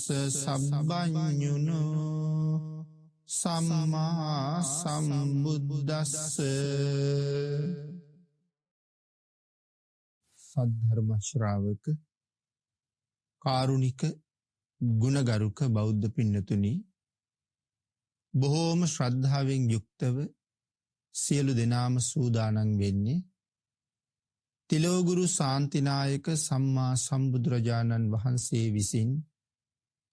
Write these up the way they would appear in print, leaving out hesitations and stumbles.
සබ්බඤුනෝ සම්මා සම්බුද්දස්ස. සද්ධර්ම ශ්‍රාවක කාරුණික ගුණගරුක බෞද්ධ පින්නතුනි, බොහෝම ශ්‍රද්ධාවෙන් යුක්තව සියලු දෙනාම සූදානම් වෙන්නේ තිලෝගුරු ශාන්තිනායක සම්මා සම්බුදුරජාණන් වහන්සේ විසින්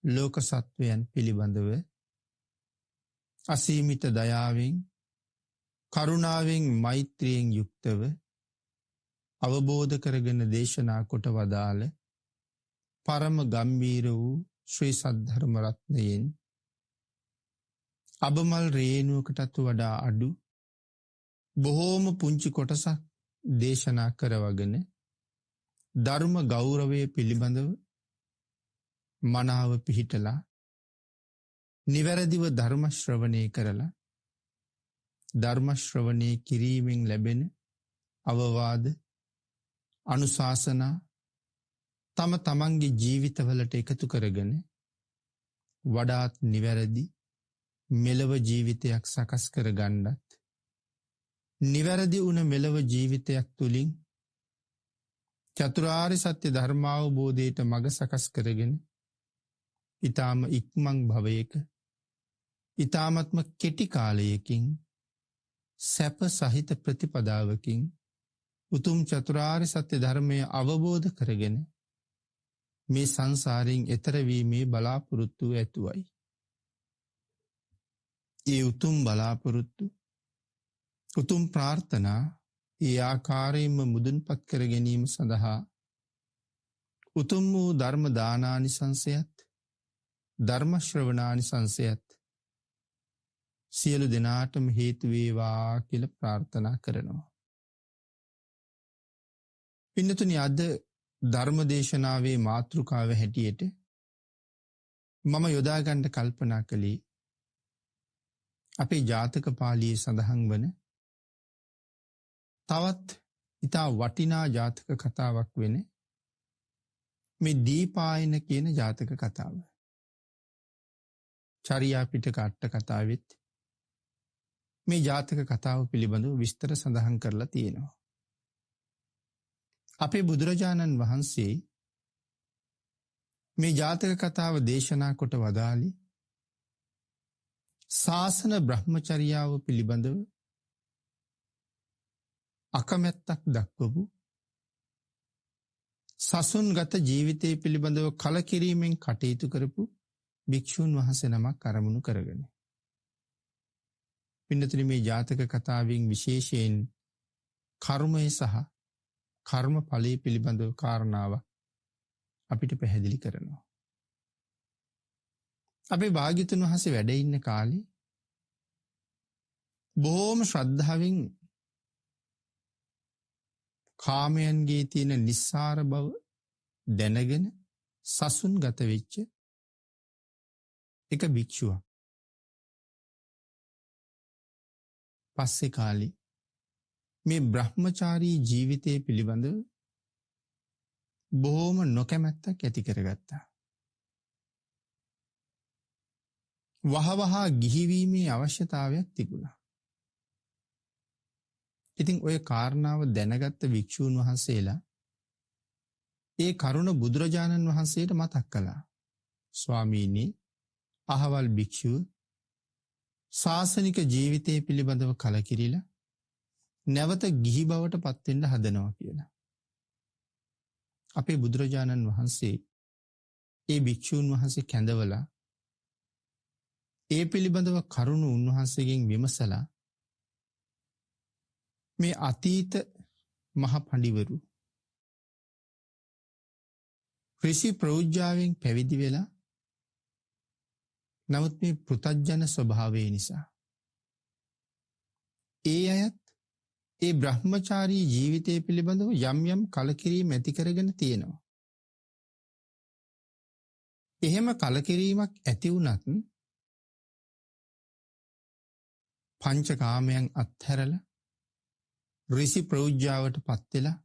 ලෝක සත්වයන් පිළිබඳව අසීමිත දයාවෙන් කරුණාවෙන් මෛත්‍රියෙන් යුක්තව අවබෝධ කරගෙන දේශනා කොට වදාළ පරම ගම්බීර වූ ශ්‍රී සද්ධර්ම රත්නයෙන් අබමල් රේණුවකටත් වඩා අඩු බොහෝම පුංචි කොටසක් දේශනා කරවගෙන ධර්ම ගෞරවය පිළිබඳව මනාව පිහිටලා නිවැරදිව ධර්ම ශ්‍රවණය කරලා ධර්ම ශ්‍රවණය කිරීමෙන් ලැබෙන අවවාද අනුශාසනා තම තමන්ගේ ජීවිතවලට එකතු කරගෙන වඩාත් නිවැරදි මෙලව ජීවිතයක් සකස් කර ගන්නත් නිවැරදි වුණ මෙලව ජීවිතයක් තුළින් චතුරාර්ය සත්‍ය ධර්මාවබෝධයට මඟ සකස් කරගෙන ඊටාම ඉක්මන් භවයක ඊටාමත්ම කෙටි කාලයකින් සැප සහිත ප්‍රතිපදාවකින් උතුම් චතුරාර්ය සත්‍ය ධර්මය අවබෝධ කරගෙන මේ සංසාරයෙන් එතර වීමේ බලාපොරොත්තු ඇතුවයි. ඒ උතුම් බලාපොරොත්තු උතුම් ප්‍රාර්ථනා ඒ ආකාරයෙන්ම මුදුන්පත් කර ගැනීම සඳහා උතුම් වූ ධර්ම දානානිසංසයත් ධර්ම ශ්‍රවණානිසංසයත් සියලු දෙනාටම හේතු වේවා කියලා ප්‍රාර්ථනා කරනවා. පින්නතුනි, අද ධර්ම දේශනාවේ මාතෘකාව හැටියට මම යොදා ගන්න කල්පනා කළේ අපේ ජාතක පාළියේ සඳහන් වන තවත් ඉතා වටිනා ජාතක කතාවක් වෙන මේ දීපායන කියන ජාතක කතාව. චරියා පිටක අට කතාවෙත් මේ ජාතක කතාව පිළිබඳව විස්තර සඳහන් කරලා තියෙනවා. අපේ බුදුරජාණන් වහන්සේ මේ ජාතක කතාව දේශනා කොට වදාළි ශාසන බ්‍රහ්මචර්යාව පිළිබඳව අකමැත්තක් දක්වපු සසුන්ගත ජීවිතය පිළිබඳව කලකිරීමෙන් කටයුතු කරපු භික්ෂූන් වහන්සේ නමක් අරමුණු කරගෙන. පින්නතුනි, මේ ජාතක කතාවෙන් විශේෂයෙන් කර්මය සහ කර්ම ඵලයේ පිළිබඳව කාරණාව අපිට පැහැදිලි කරනවා. අපේ භාග්‍යතුන් වහන්සේ වැඩ ඉන්න කාලේ බොහෝම ශ්‍රද්ධාවෙන් කාමයන්ගේ තියෙන නිස්සාර බව දැනගෙන සසුන් ගත වෙච්ච එක භික්ෂුවක්. පස්සේ කාලේ මේ බ්‍රහ්මචාරී ජීවිතය පිළිබඳව බොහෝම නොකැමැත්තක් ඇති කරගත්තා. වහවහා ගිහිවීමේ අවශ්‍යතාවයක් තිබුණා. ඉතින් ඔය කාරණාව දැනගත්ත භික්ෂූන් වහන්සේලා ඒ කරුණ බුදුරජාණන් වහන්සේට මතක් කළා. ස්වාමීනි, අහවල් භික්ෂුව ශාසනික ජීවිතය පිළිබඳව කලකිරිලා නැවත ගිහි බවට පත්වෙන්න හදනවා කියලා. අපේ බුදුරජාණන් වහන්සේ ඒ භික්ෂූන් වහන්සේ කැඳවලා ඒ පිළිබඳව කරුණු උන්වහන්සේගෙන් විමසලා මේ අතීත මහ පඬිවරු ඍෂි ප්‍රෞජ්‍යාවෙන් පැවිදි වෙලා නමුත් මේ පෘථග්ජන ස්වභාවය නිසා ඒ අයත් ඒ බ්‍රහ්මචාරී ජීවිතය පිළිබඳව යම් යම් කලකිරීම ඇති කරගෙන තියෙනවා. එහෙම කලකිරීමක් ඇති වුණත් පංචකාමයන් අත්හැරලා ඍෂි ප්‍රෞජ්‍යාවට පත් වෙලා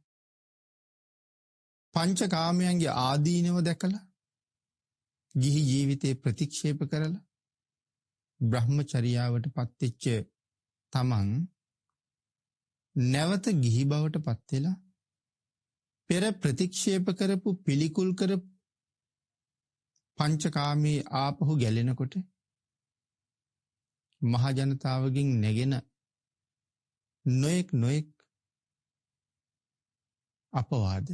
පංචකාමයන්ගේ ආදීනව දැකලා ගිහි ජීවිතේ ප්‍රතික්ෂේප කරලා බ්‍රහ්මචර්යාවට පත්වෙච්ච තමන් නැවත ගිහි බවට පත් වෙලා පෙර ප්‍රතික්ෂේප කරපු පිළිකුල් කරපු පංචකාමී ආපහු ගැලෙනකොට මහ ජනතාවගෙන් නැගෙන නොයෙක් අපවාද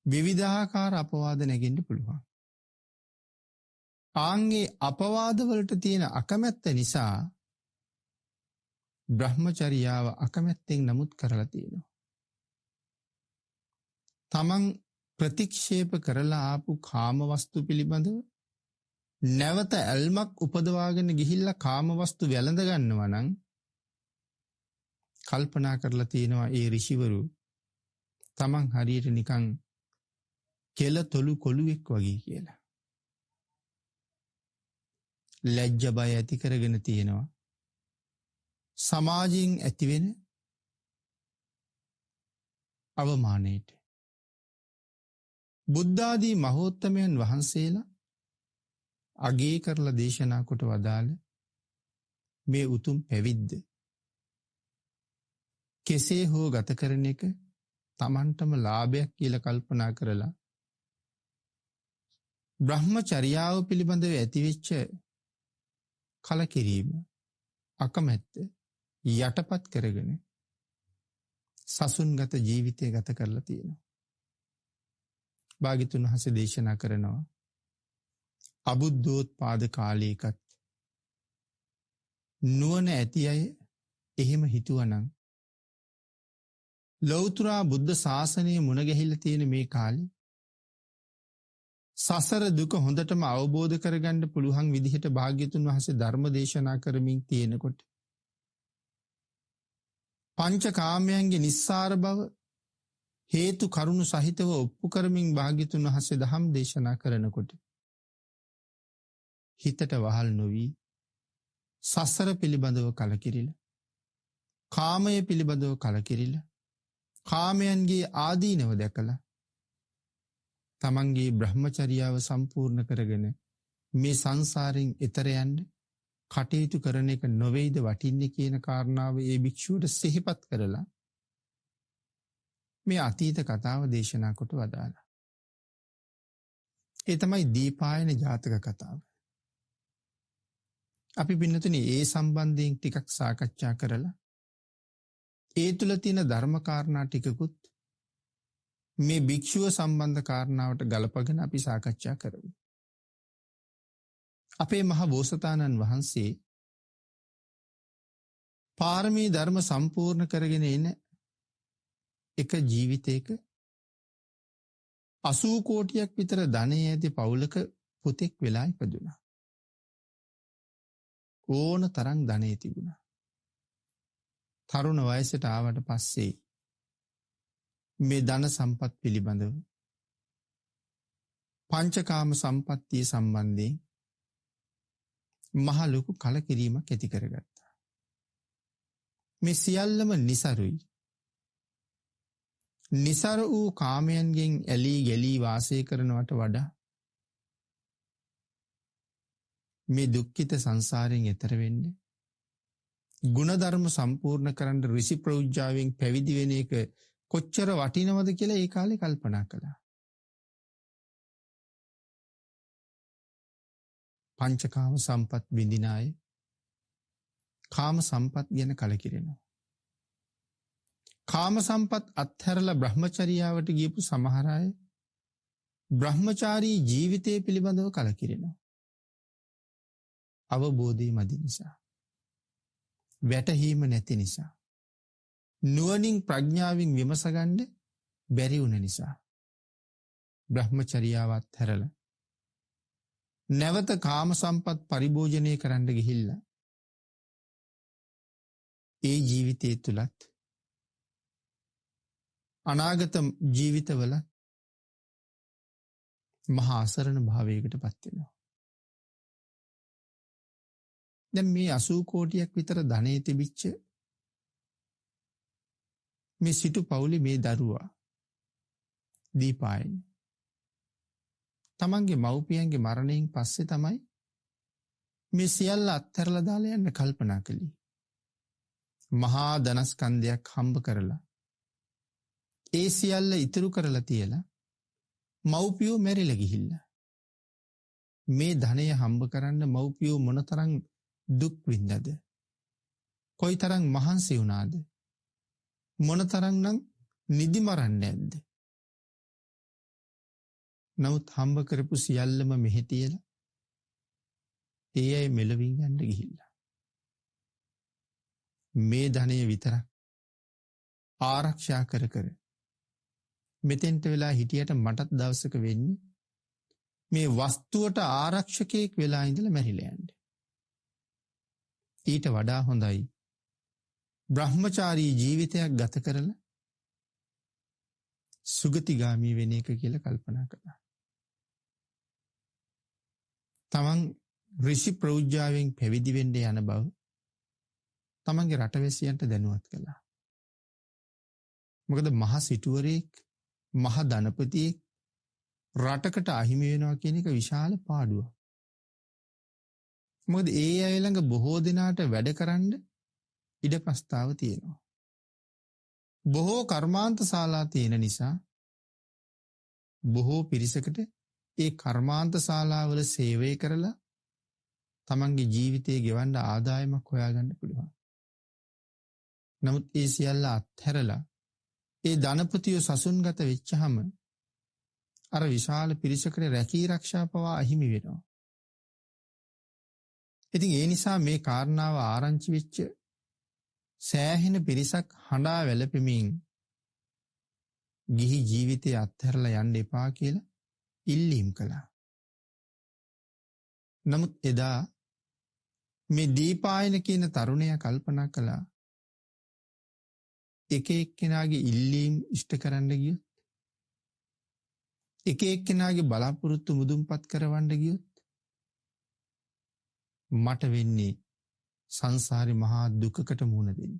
විවිධාකාර අපවාද නැගෙන්න පුළුවන්. ආන්ගේ අපවාදවලට තියෙන අකමැත්ත නිසා බ්‍රහ්මචර්යාව අකමැත්තෙන් නමුත් කරලා තියෙනවා. තමන් ප්‍රතික්ෂේප කරලා ආපු කාමවස්තු පිළිබඳව නැවත ඇල්මක් උපදවාගෙන ගිහිල්ලා කාමවස්තු වැළඳ ගන්නවා නම් කල්පනා කරලා තියෙනවා ඒ ඍෂිවරු තමන් හරියට නිකන් කෙල තොලු කොළුවෙක් වගේ කියලා. ලැජ්ජ බය ඇති කරගෙන තියෙනවා. සමාජයෙන් ඇතිවෙන අවමානයට බුද්ධාදී මහෝත්තමයන් වහන්සේලා අගේ කරලා දේශනා කොට වදාළ මේ උතුම් පැවිද්ද කෙසේ හෝ ගත කරන එක තමන්ටම ලාභයක් කියලා කල්පනා කරලා බ්‍රහ්මචර්යාව පිළිබඳව ඇතිවෙච්ච කලකිරීම අකමැත්ත යටපත් කරගෙන සසුන්ගත ජීවිතය ගත කරලා තියෙනවා. භාග්‍යවතුන් වහන්සේ දේශනා කරනවා අබුද්ධෝත්පාද කාලයකත් නුවණ ඇති අය එහෙම හිතුවනම් ලෞතුරා බුද්ධ ශාසනයේ මුණ ගැහිලා තියෙන මේ කාලේ සසර දුක හොඳටම අවබෝධ කරගන්න පුළුවන් විදිහට භාග්‍යවතුන් වහන්සේ ධර්ම දේශනා කරමින් තියෙනකොට පංචකාමයන්ගේ නිස්සාර බව හේතු කරුණු සහිතව ඔප්පු කරමින් භාග්‍යවතුන් වහන්සේ ධම් දේශනා කරනකොට හිතට වහල් නොවි සසර පිළිබඳව කලකිරිලා කාමය පිළිබඳව කලකිරිලා කාමයන්ගේ ආදීනව දැකලා තමන්ගේ බ්‍රහ්මචර්යාව සම්පූර්ණ කරගෙන මේ සංසාරයෙන් එතර යන්න කටයුතු කරන එක නොවේද වටින්නේ කියන කාරණාව ඒ භික්ෂුවට සිහිපත් කරලා මේ අතීත කතාව දේශනා කොට වදාලා. ඒ තමයි දීපායන ජාතක කතාව. අපි පින්නතුනි ඒ සම්බන්ධයෙන් ටිකක් සාකච්ඡා කරලා ඒ තුල තියෙන ධර්ම කාරණා ටිකකුත් මේ භික්ෂුව සම්බන්ධ කාරණාවට ගලපගෙන අපි සාකච්ඡා කරමු. අපේ මහ බෝසතාණන් වහන්සේ පාරමී ධර්ම සම්පූර්ණ කරගෙන එන එක ජීවිතයක 80 කෝටියක් විතර ධනය ඇති පවුලක පුතෙක් වෙලා ඉපදුණා. ඕන තරම් ධනෙ තිබුණා. තරුණ වයසට ආවට පස්සේ මේ ධන සම්පත් පිළිබඳව පංචකාම සම්පත්තිය සම්බන්ධයෙන් මහ ලොකු කලකිරීමක් ඇති කරගත්තා. මේ සියල්ලම නිසරුයි. නිසර වූ කාමයන්ගෙන් ඇලී ගැලී වාසය කරනවට වඩා මේ දුක්ඛිත සංසාරයෙන් එතර වෙන්නේ ගුණධර්ම සම්පූර්ණ කරන්න ඍෂි ප්‍රෞජ්ජාවෙන් පැවිදි වෙන එක කොච්චර වටිනවද කියලා ඒ කාලේ කල්පනා කළා. පංචකාම සම්පත් විඳින අය කාම සම්පත් ගැන කලකිරෙනවා. කාම සම්පත් අත්හැරලා බ්‍රහ්මචර්යාවට ගියපු සමහර අය බ්‍රහ්මචාරී ජීවිතය පිළිබඳව කලකිරෙනවා. අවබෝධය මදි නිසා. වැටහීම නැති නිසා. නුවණින් ප්‍රඥාවෙන් විමසගන්න බැරි වුණ නිසා. බ්‍රහ්මචර්යාව අත්හැරලා නැවත කාම සම්පත් පරිභෝජනය කරන්න ගිහිල්ලා ඒ ජීවිතය තුලත් අනාගත ජීවිතවල මහා අසරණ භාවයකට පත් වෙනවා. දැන් මේ 80 කෝටියක් විතර ධනෙ තිබිච්ච මේ සිටු පවුලේ මේ දරුවා දීපායන තමන්ගේ මව්පියන්ගේ මරණයෙන් පස්සේ තමයි මේ සියල්ල අත්හැරලා දාලා යන්න කල්පනා කළේ. මහා ධනස්කන්ධයක් හම්බ කරලා ඒ සියල්ල ඉතුරු කරලා තියලා මව්පියෝ මැරිලා ගිහිල්ලා. මේ ධනය හම්බ කරන්න මව්පියෝ මොනතරම් දුක් විඳද? කොයිතරම් මහන්සි වුණාද? මොනතරම්නම් නිදි මරන්නේ නැද්ද? නමුත් හම්බ කරපු සියල්ලම මෙහෙ තියලා ඒ අය මෙලවින් යන්න ගිහිල්ලා. මේ ධනය විතරක් ආරක්ෂා කර කර මෙතෙන්ට වෙලා හිටියට මටත් දවසක වෙන්නේ මේ වස්තුවට ආරක්ෂකයෙක් වෙලා ඉඳලා මැරිලා යන්න. ඊට වඩා හොඳයි බ්‍රහ්මචාරී ජීවිතයක් ගත කරලා සුගතිගාමී වෙන එක කියලා කල්පනා කළා. තමන් ඍෂි ප්‍රෞජ්‍යාවෙන් පැවිදි වෙන්න යන බව තමන්ගේ රටවැසියන්ට දැනුවත් කළා. මොකද මහ සිටුවරයෙක්, මහ ධනපතියෙක් රටකට අහිමි වෙනවා කියන එක විශාල පාඩුවක්. මොකද ඒ අය ළඟ බොහෝ දෙනාට වැඩ කරන්න ඉඩ ප්‍රස්තාව තියෙනවා. බොහෝ කර්මාන්ත ශාලා තියෙන නිසා බොහෝ පිරිසකට ඒ කර්මාන්ත ශාලාවල සේවය කරලා තමන්ගේ ජීවිතය ගෙවන්න ආදායමක් හොයාගන්න පුළුවන්. නමුත් ඒ සියල්ල අත්හැරලා ඒ ධනපතියෝ සසුන්ගත වෙච්චහම අර විශාල පිරිසකට රැකී රක්ෂා පවා අහිමි වෙනවා. ඉතින් ඒ නිසා මේ කාරණාව ආරංචි වෙච්ච සෑහෙන පිරිසක් හඬා වැළපෙමින් ගිහි ජීවිතය අත්හැරලා යන්න එපා කියලා ඉල්ලීම් කළා. නමුත් එදා මේ දීපායන කියන තරුණයා කල්පනා කළා එක එක්කෙනාගේ ඉල්ලීම් ඉෂ්ට කරන්න ගියොත්, එක එක්කෙනාගේ බලාපොරොත්තු මුදුන්පත් කරවන්න ගියොත් මට වෙන්නේ සංසාරේ මහා දුකකට මුහුණ දෙන්න.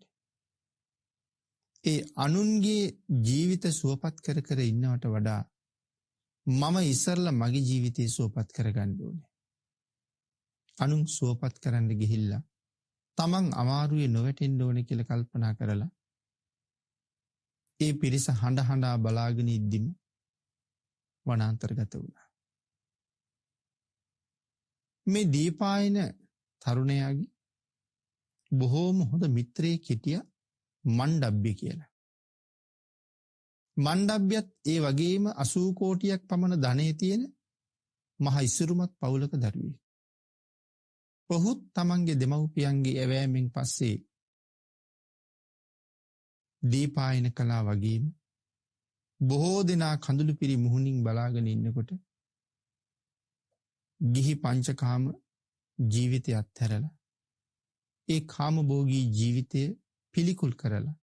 ඒ අනුන්ගේ ජීවිත සුවපත් කර කර ඉන්නවට වඩා මම ඉස්සරලා මගේ ජීවිතය සුවපත් කරගන්න ඕනේ. අනුන් සුවපත් කරන්න ගිහිල්ලා තමන් අමාරුවේ නොවැටෙන්න ඕනේ කියලා කල්පනා කරලා ඒ පිරිස හඬ හඬා බලාගෙන ඉද්දිම වනාන්තරගත වුණා. මේ දීපායන තරුණයාගේ බොහෝම හොඳ මිත්‍රයෙක් හිටියා මණ්ඩබ්බි කියලා. මණ්ඩබ්බියත් ඒ වගේම 80 කෝටියක් පමණ ධනෙ තියෙන මහ ඉසුරුමත් පවුලක දරුවෙක්. ඔහුත් තමන්ගේ දෙමව්පියන්ගේ ඇවෑමෙන් පස්සේ දීපායන කලා වගේම බොහෝ දෙනා කඳුළු පිරි මුහුණින් බලාගෙන ඉන්නකොට ගිහි පංචකාම ජීවිතය අත්හැරලා ඒ කාමභෝගී ජීවිතය පිළිකුල් කරලා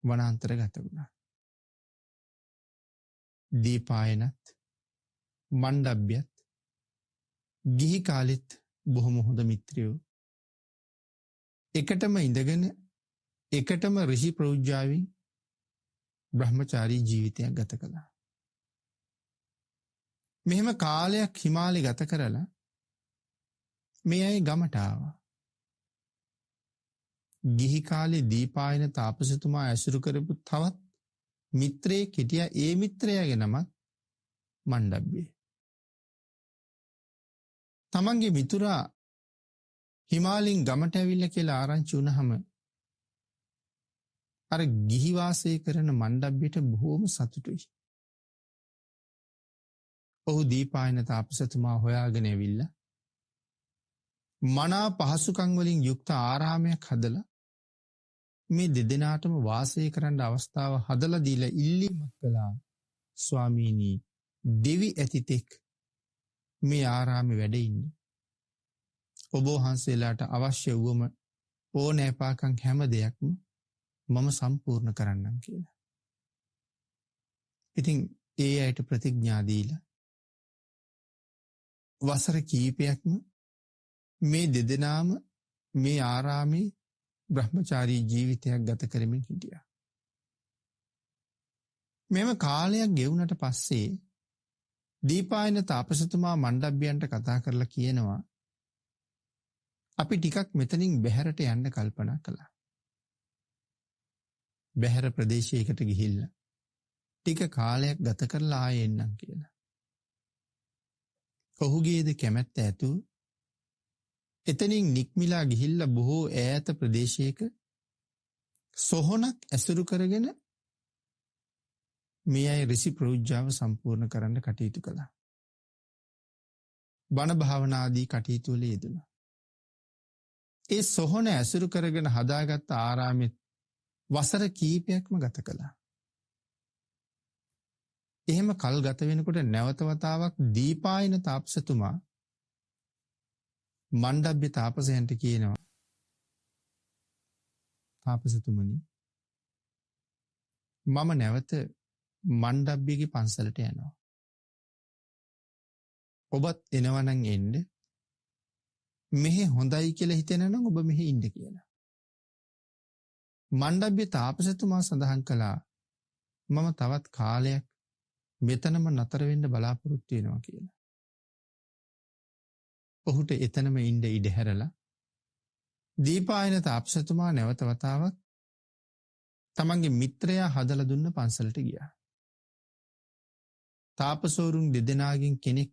වනාන්තරගත වුණා. දීපායනත් මණ්ඩබ්බියත් ගිහි කාලෙත් බොහොම හොඳ මිත්‍රයෝ. එකටම ඉඳගෙන එකටම ඍෂි ප්‍රෞජ්‍යාවෙන් බ්‍රහ්මචාරී ජීවිතයක් ගත කළා. මෙහෙම කාලයක් හිමාලේ ගත කරලා මේ අය ගමට ආවා. ගිහි කාලේ දීපායන තාපසතුමා ඇසුරු කරපු තවත් මිත්‍රයෙක් හිටියා. ඒ මිත්‍රයාගේ නමත් මණ්ඩබ්බේ. තමන්ගේ මිතුරා හිමාලෙන් ගමට ඇවිල්ලා කියලා ආරංචි වුණාම අර ගිහි වාසය කරන මණ්ඩබ්බේට බොහෝම සතුටුයි. ඔහු දීපායන තාපසතුමා හොයාගෙන ඇවිල්ලා මනා පහසුකම් වලින් යුක්ත ආරාමයක් හදලා මේ දෙදෙනාටම වාසය කරන්න අවස්ථාව හදලා දීලා ඉල්ලීමක් කළා. ස්වාමීනි, දෙවි ඇතිතෙක් මේ ආරාමේ වැඩ ඉන්න. ඔබ වහන්සේලාට අවශ්‍ය වුවම ඕනෑපාකම් හැම දෙයක්ම මම සම්පූර්ණ කරන්නම් කියලා. ඉතින් ඒ අයට ප්‍රතිඥා දීලා වසර කීපයක්ම මේ දෙදෙනාම මේ ආරාමේ බ්‍රහ්මචාරී ජීවිතයක් ගත කරමින් හිටියා. මෙම කාලයක් ගෙවුනට පස්සේ දීපායන තාපසතුමා මණ්ඩබ්බයන්ට කතා කරලා කියනවා අපි ටිකක් මෙතනින් බැහැරට යන්න කල්පනා කළා. බැහැර ප්‍රදේශයකට ගිහිල්ලා ටික කාලයක් ගත කරලා ආයෙ එන්නම් කියලා. ඔහුගේද කැමැත්ත ඇතුව එතනින් නික්මිලා ගිහිල්ලා බොහෝ ඈත ප්‍රදේශයක සොහොනක් ඇසුරු කරගෙන මේ අය ඍෂි ප්‍රෞජ්ජාව සම්පූර්ණ කරන්න කටයුතු කළා. බණ භාවනාදී කටයුතු වල යෙදුණා. ඒ සොහොන ඇසුරු කරගෙන හදාගත්ත ආරාමෙත් වසර කීපයක්ම ගත කළා. එහෙම කල් ගත වෙනකොට නැවත වතාවක් දීපායන තාපසතුමා මණ්ඩබ්බ තාපසයන්ට කියනවා තාපසතුමනි මම නැවත මණ්ඩබ්බගේ පන්සලට යනවා. ඔබත් එනවනං එන්න මෙහෙ හොඳයි කියලා හිතෙනනම් ඔබ මෙහෙ ඉන්න කියලා. මණ්ඩබ්බ තාපසතුමා සඳහන් කළා මම තවත් කාලයක් මෙතනම නතර වෙන්න බලාපොරොත්තු වෙනවා කියලා. ඔහුට එතනම ඉන්න ඉඩ හැරලා දීපායන තාපසතුමා නැවත වතාවක් තමන්ගේ මිත්‍රයා හදලා දුන්න පන්සලට ගියා. තාපසවරුන් දෙදෙනාගෙන් කෙනෙක්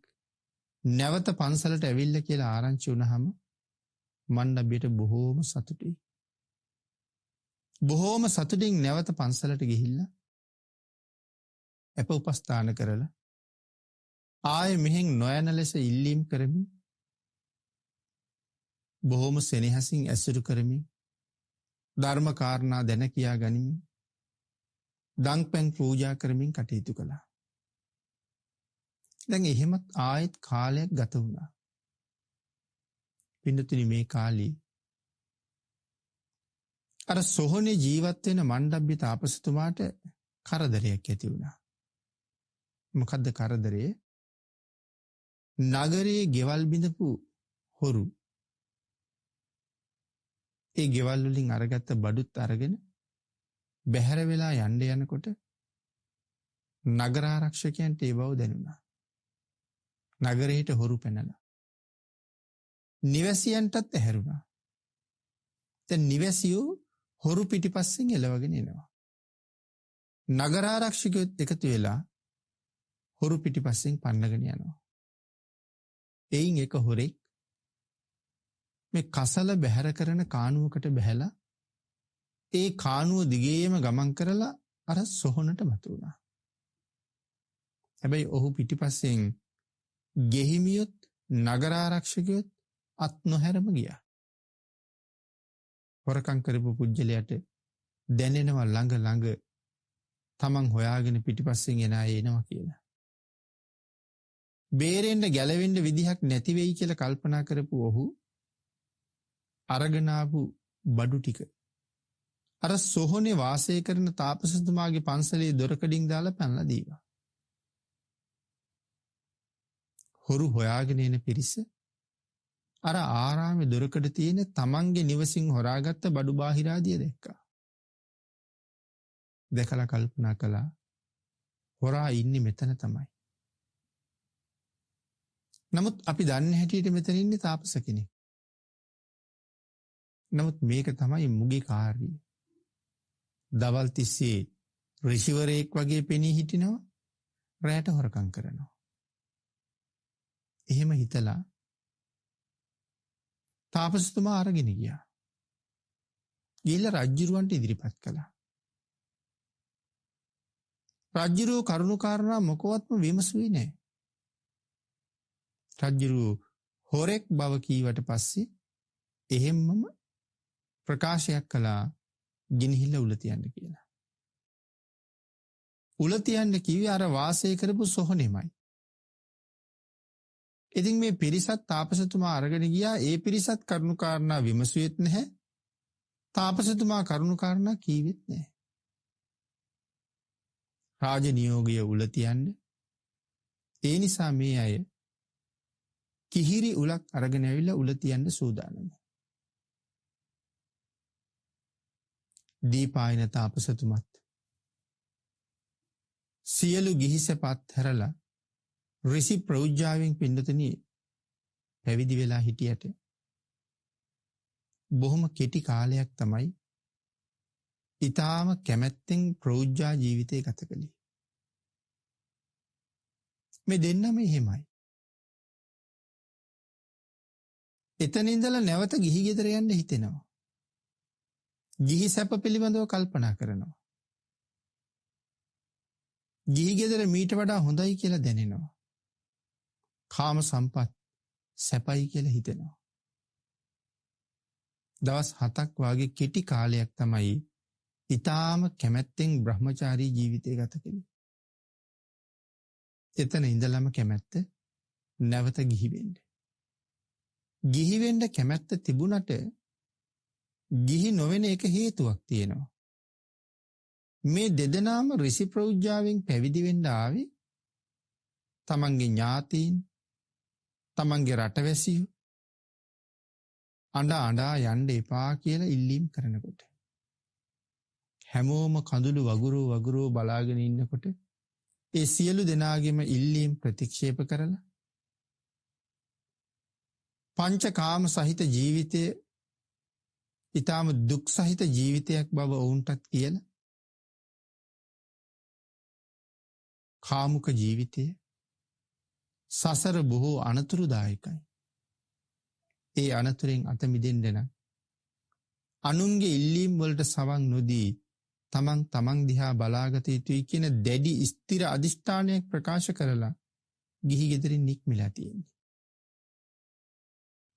නැවත පන්සලට ඇවිල්ලා කියලා ආරංචි වුණාම මණ්ඩබ්බයට බොහෝම සතුටුයි. බොහෝම සතුටින් නැවත පන්සලට ගිහිල්ලා අප උපස්ථාන කරලා ආයෙ මෙහෙන් නොයන ලෙස ඉල්ලීම් කරමින් බොහෝම සෙනෙහසින් ඇසුරු කරමින් ධර්ම කාරණා දැන කියා ගනිමින් දන් පැන් පූජා කරමින් කටයුතු කළා. දැන් එහෙමත් ආයෙත් කාලයක් ගත වුණා. පින්නතුනි මේ කාලේ අර සොහොනේ ජීවත් වෙන මණ්ඩබ්බ තාපසතුමාට කරදරයක් ඇති වුණා. මොකද්ද කරදරේ? නගරයේ ගෙවල් බිඳපු හොරු ඒ ගෙවල් වලින් අරගත්ත බඩුත් අරගෙන බැහැර වෙලා යන්න යනකොට නගරාරක්ෂකයන්ට ඒ බව දැනුණා. නගරයට හොරු පැනලා නිවැසියන්ටත් ඇහැරුණා. දැන් නිවැසියෝ හොරු පිටිපස්සෙන් එලවගෙන එනවා. නගරාරක්ෂකයොත් එකතු වෙලා හොරු පිටිපස්සෙන් පන්නගෙන යනවා. එයින් එක හොරෙක් මේ කසල බැහැර කරන කානුවකට බැහැලා ඒ කානුව දිගේම ගමන් කරලා අර සොහොනට මතු වුණා. හැබැයි ඔහු පිටිපස්සෙන් ගෙහිමියොත් නගරාරක්ෂකයොත් අත් නොහැරම ගියා. හොරකම් කරපු පුජ්‍යලයට දැනෙනවා ළඟ ළඟ තමන් හොයාගෙන පිටිපස්සෙන් එන අය එනවා කියලා. බේරෙන්න ගැලවෙන්න විදිහක් නැති වෙයි කියලා කල්පනා කරපු ඔහු අරගෙන ආපු බඩු ටික අර සොහොනේ වාසය කරන තාපසතුමාගේ පන්සලේ දොරකඩින් දාලා පැනලා දීවා. හොරු හොයාගෙන එන පිරිස අර ආරාමේ දොරකඩ තියෙන තමන්ගේ නිවසින් හොරාගත්ත බඩු බාහිරාදිය දැක්කා. දැකලා කල්පනා කළා හොරා ඉන්නේ මෙතන තමයි. නමුත් අපි දන්නේ හැටියට මෙතන ඉන්නේ තාපස කෙනෙක්. නමුත් මේක තමයි මුගේ කාර්යය. දවල් තිස්සේ ඍෂිවරයෙක් වගේ පෙනී හිටිනවා රැට හොරකම් කරනවා. එහෙම හිතලා තාපසතුමා අරගෙන ගියා. ගිහිල්ලා රජ්ජුරුවන්ට ඉදිරිපත් කළා. රජ්ජුරුව කරුණු කාරණා මොකවත්ම විමසුවේ නැහැ. රජ්ජුරුව හොරෙක් බව කීවට පස්සේ එහෙම්මම ප්‍රකාශයක් කළා ගෙනහිල්ලා උල තියන්න කියලා. උල තියන්න කිව්වේ අර වාසය කරපු සොහොනෙමයි. ඉතින් මේ පිරිසත් තාපසතුමා අරගෙන ගියා. ඒ පිරිසත් කරුණු කාරණා විමසුවෙත් නැහැ. තාපසතුමා කරුණු කාරණා කීවෙත් නැහැ. රාජ නියෝගය උල තියන්න. ඒ නිසා මේ අය කිහිරි උලක් අරගෙන ඇවිල්ලා උල තියන්න සූදානම්. දීපායන තාපසතුමත් සියලු ගිහිසපත් හැරලා ඍෂි ප්‍රෞජ්‍යාවෙන් පින්නතුනි පැවිදි වෙලා හිටියට බොහොම කෙටි කාලයක් තමයි ඊටාම කැමැත්තෙන් ප්‍රෞජ්‍යා ජීවිතය ගත කළේ. මේ දෙන්නම එහෙමයි. එතන ඉඳලා නැවත ගිහි ගෙදර යන්න හිතෙනවා. ගිහි සැප පිළිබඳව කල්පනා කරනවා. ගිහි ගෙදර මීට වඩා හොඳයි කියලා දැනෙනවා. කාම සම්පත් සැපයි කියලා හිතෙනවා. දවස් 7ක් වාගේ කෙටි කාලයක් තමයි ඊටාම කැමැත්තෙන් බ්‍රහ්මචාරී ජීවිතය ගත කළේ. එතන ඉඳලම කැමැත්ත නැවත ගිහි වෙන්න. ගිහි වෙන්න කැමැත්ත තිබුණට ගිහි නොවන එක හේතුවක් තියෙනවා. මේ දෙදෙනාම ඍෂි ප්‍රෞජ්‍යාවෙන් පැවිදි වෙන්න ආවේ තමන්ගේ ඥාතීන්, තමන්ගේ රටවැසියෝ අඬා යන්න එපා කියලා ඉල්ලීම් කරනකොට. හැමෝම කඳුළු වගුරෝ බලාගෙන ඉන්නකොට ඒ සියලු දෙනාගේම ඉල්ලීම් ප්‍රතික්ෂේප කරලා පංචකාම සහිත ජීවිතය ඊටාම දුක් සහිත ජීවිතයක් බව වුන්ටත් කියලා කාමුක ජීවිතය සසර බොහෝ අනතුරුදායකයි. ඒ අනතුරෙන් අත මිදෙන්න නම් අනුන්ගේ ඉල්ලීම් වලට සවන් නොදී තමන් දිහා බලාගත යුතුයි කියන දැඩි ස්ථිර අදිෂ්ඨානයක් ප්‍රකාශ කරලා ගිහි ගෙදරින් නික්මිලා තියෙන්නේ.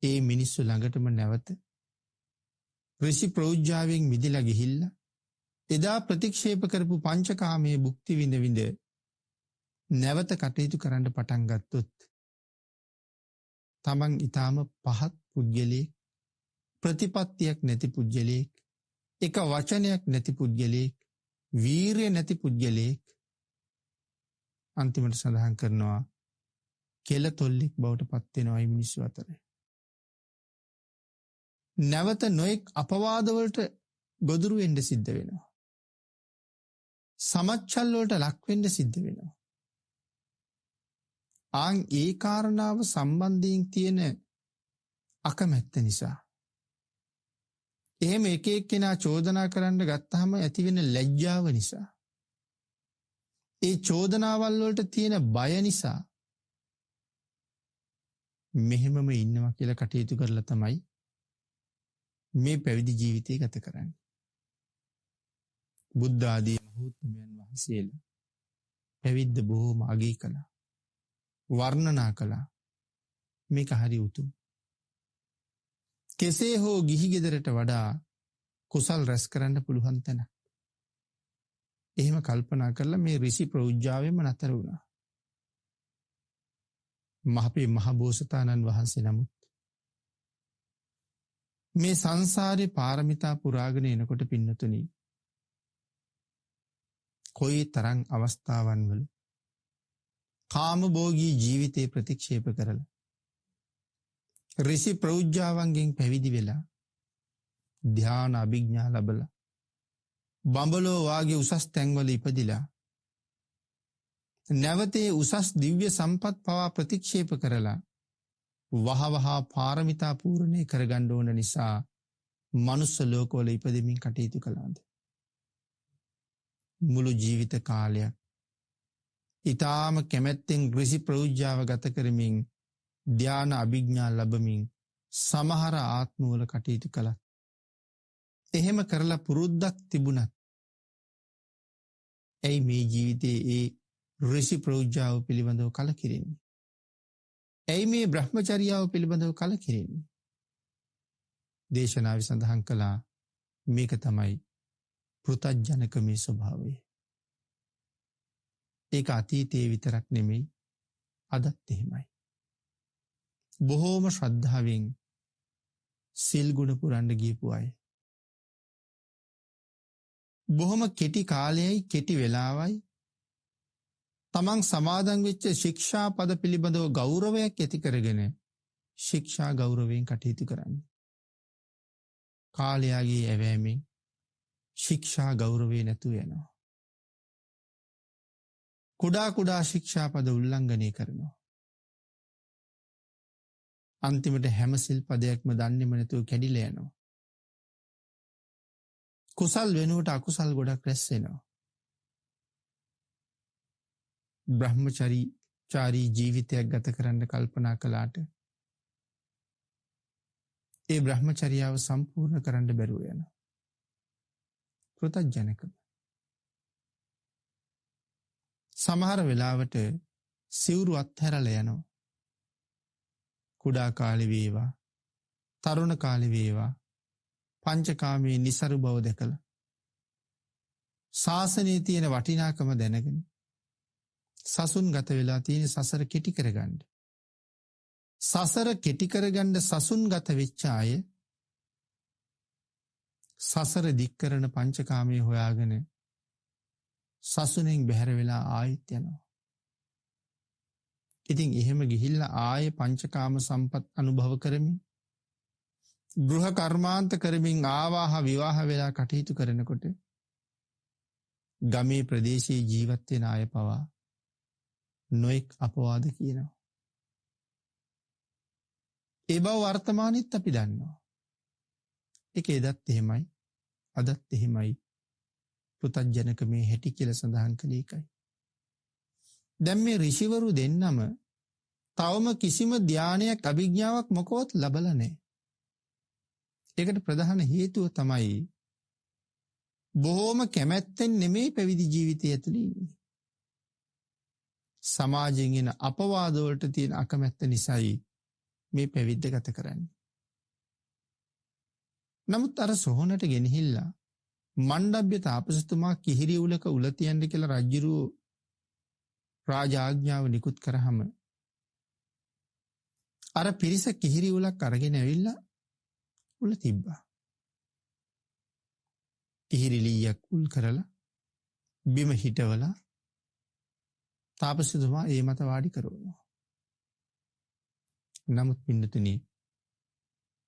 ඒ මිනිස්සු ළඟටම නැවත ඍෂි ප්‍රෞජ්‍යාවෙන් මිදිලා ගිහිල්ලා එදා ප්‍රතික්ෂේප කරපු පංචකාමයේ භුක්ති විඳ නැවත කටයුතු කරන්න පටන් ගත්තොත් තමන් ඊටාම පහත් පුද්ගලයෙක්, ප්‍රතිපත්තියක් නැති පුද්ගලයෙක්, එක වචනයක් නැති පුද්ගලයෙක්, වීරිය නැති පුද්ගලයෙක් අන්තිමට සඳහන් කරනවා කෙලතොල්ලෙක් බවට පත් වෙනවායි මිනිස්සු අතර. නැවත නොඑක් අපවාදවලට ගොදුරු වෙන්න සිද්ධ වෙනවා. සමච්චල් වලට ලක් වෙන්න සිද්ධ වෙනවා. ඒ කාරණාව සම්බන්ධයෙන් තියෙන අකමැත්ත නිසා. එහෙම එක එක්කෙනා චෝදනා කරන්න ගත්තාම ඇතිවෙන ලැජ්ජාව නිසා. ඒ චෝදනාවල් වලට තියෙන බය නිසා මෙහෙමම ඉන්නවා කියලා කටයුතු කරලා තමයි මේ පැවිදි ජීවිතය ගත කරන්නේ. බුද්ධ ආදී මහෝත්තමයන් වහන්සේලා පැවිද්ද බොහෝම අගය කළා. වර්ණනා කළා. මේක හරි උතුම්. කෙසේ හෝ ගිහි ගෙදරට වඩා කුසල් රැස් කරන්න පුළුවන් තැන. එහෙම කල්පනා කරලා මේ ඍෂි ප්‍රෞජ්‍යාවෙම නතර වුණා. මහපේ මහබෝසතාණන් වහන්සේ නමුත් මේ සංසාරේ පාරමිතා පුරාගෙන එනකොට පින්නතුනි කොයි තරම් අවස්ථාවන් වල කාමභෝගී ජීවිතේ ප්‍රතික්ෂේප කරලා ඍෂි ප්‍රෞජ්‍යාවන්ගෙන් පැවිදි වෙලා ධ්‍යාන අභිඥා ලැබලා බඹලෝ වාගේ උසස් තැන්වල ඉපදිලා නැවතේ උසස් දිව්‍ය සම්පත් පවා ප්‍රතික්ෂේප කරලා වහවහා පාරමිතා පූර්ණේ කරගන්න ඕන නිසා මනුස්ස ලෝකවල ඉපදෙමින් කටයුතු කළාද? මුළු ජීවිත කාලයක් ඊටාම කැමැත්තෙන් ඍෂි ප්‍රෞජ්‍යාව ගත කරමින් ධ්‍යාන අභිඥා ලැබමින් සමහර ආත්මවල කටයුතු කළා. එහෙම කරලා පුරුද්දක් තිබුණත් ඇයි මේ ජීවිතයේ ඒ ඍෂි ප්‍රෞජ්‍යාව පිළිබඳව කලකිරෙන්නේ? ඇයි මේ බ්‍රහ්මචර්යාව පිළිබඳව කලකිරෙන්නේ? දේශනාවේ සඳහන් කළා මේක තමයි පෘථග්ජනකමේ ස්වභාවය. ඒක අතීතයේ විතරක් නෙමෙයි අදත් එහෙමයි. බොහෝම ශ්‍රද්ධාවෙන් සිල් ගුණ පුරන්න ගියපු අය. බොහොම කෙටි කාලයයි කෙටි වෙලාවයි තමන් සමාදන් වෙච්ච ශික්ෂා පද පිළිබඳව ගෞරවයක් ඇති කරගෙන ශික්ෂා ගෞරවයෙන් කටයුතු කරන්නේ. කාලයාගේ ඇවෑමෙන් ශික්ෂා ගෞරවේ නැතුව යනවා. කුඩා ශික්ෂා පද උල්ලංඝනය කරනවා. අන්තිමට හැම සිල්පදයක්ම දන්නේම නැතුව කැඩිලා යනවා. කුසල් වෙනුවට අකුසල් ගොඩක් රැස් වෙනවා. බ්‍රහ්මචාරී ජීවිතයක් ගත කරන්න කල්පනා කළාට ඒ බ්‍රහ්මචර්යාව සම්පූර්ණ කරන්න බැරුව යනවා. කෘතඥකම. සමහර වෙලාවට සිවුරු අත්හැරලා යනවා. කුඩා කාලේ වේවා, තරුණ කාලේ වේවා, පංචකාමයේ નિසරු බව දැකලා ශාසනයේ තියෙන වටිනාකම දැනගෙන සසුන් ගත වෙලා තියෙන සසර කෙටි කරගන්න. සසර කෙටි කරගන්න සසුන් ගත වෙච්ච අය සසර දික් කරන පංචකාමයේ හොයාගෙන සසුනෙන් බැහැර වෙලා ආයෙත් යනවා. ඉතින් එහෙම ගිහිල්ලා ආයේ පංචකාම සම්පත් අනුභව කරමින් ගෘහ කර්මාන්ත කරමින් ආවාහ විවාහ වෙලා කටයුතු කරනකොට ගමේ ප්‍රදේශයේ ජීවත් වෙන අය පවා නොඑක් අපවාද කියනවා. ඒ බව වර්තමානෙත් අපි දන්නවා. ඒක එදත් එහෙමයි, අදත් එහෙමයි. පෘථග්ජනක මේ හැටි කියලා සඳහන් කළේ ඒකයි. දැන් මේ ඍෂිවරු දෙන්නම තවම කිසිම ධානයක් අභිඥාවක් මොකවත් ලබලා නැහැ. ඒකට ප්‍රධාන හේතුව තමයි බොහෝම කැමැත්තෙන් නෙමෙයි පැවිදි ජීවිතය ඇතුළේ ඉන්නේ. සමාජයෙන් එන අපවාද වලට තියෙන අකමැත්ත නිසායි මේ පැවිද්ද ගත කරන්නේ. නමුත් අර සොහනට ගෙනහිල්ලා මණ්ඩබ්‍ය තාපසතුමා කිහිරි උලක උල තියන්න කියලා රජුරෝ රාජාඥාව නිකුත් කරාම අර පිරිස කිහිරි උලක් අරගෙන ඇවිල්ලා උල තිබ්බා. කිහිරි ලීයක් උල් කරලා බිම හිටවලා තාපසතුමා ඒ මත වාඩි කරවනවා. නමුත් පින්නතුනි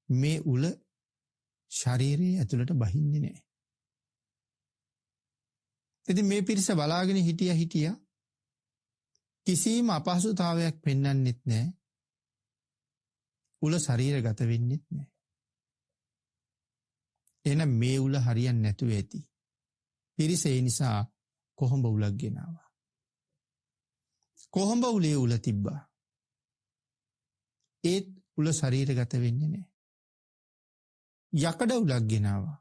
මේ උල ශරීරයේ ඇතුළට බහින්නේ නැහැ. ඉතින් මේ පිරිස බලාගෙන හිටියා කිසිම අපහසුතාවයක් පෙන්වන්නෙත් නැහැ. උල ශරීරගත වෙන්නෙත් නැහැ. එහෙනම් මේ උල හරියන්නේ නැතුව ඇති. පිරිස ඒ නිසා කොහොඹ උලක් ගෙනාවා. කොහොඹ උලේ උල තිබ්බා. ඒත් උල ශරීරගත වෙන්නේ නැහැ. යකඩ උලක් ගෙනාවා.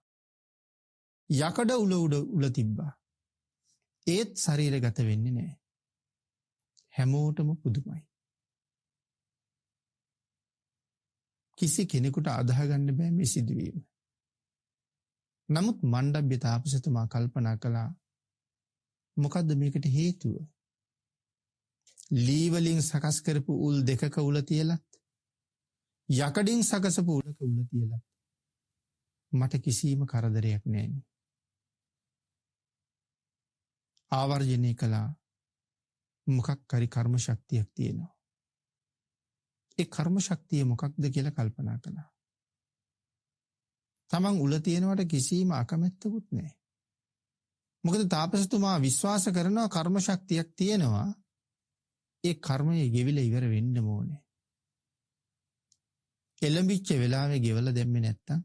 යකඩ උල තිබ්බා. ඒත් ශරීරගත වෙන්නේ නැහැ. හැමෝටම පුදුමයි. කිසි කෙනෙකුට අදාහ ගන්න බෑ මේ සිදුවීම. නමුත් මණ්ඩබ්‍ය තාපසතුමා කල්පනා කළා මොකද්ද මේකට හේතුව? ලී වලින් සකස් කරපු උල් දෙකක උල තියලත් යකඩින් සකසපු උලක උල තියලත් මට කිසිම කරදරයක් නැහැ. ආවර්ජනය කළා මොකක් හරි කර්ම ශක්තියක් තියෙනවා. ඒ කර්ම ශක්තිය මොකක්ද කියලා කල්පනා කළා. තමන් උල තියෙනවට කිසිම අකමැත්තකුත් නැහැ. මොකද තාපසතුමා විශ්වාස කරනවා කර්ම ශක්තියක් තියෙනවා. ඒ කර්මය ගෙවිලා ඉවර වෙන්න ඕනේ. එළඹිච්ච වෙලාවේ ගෙවලා දැම්මේ නැත්තම්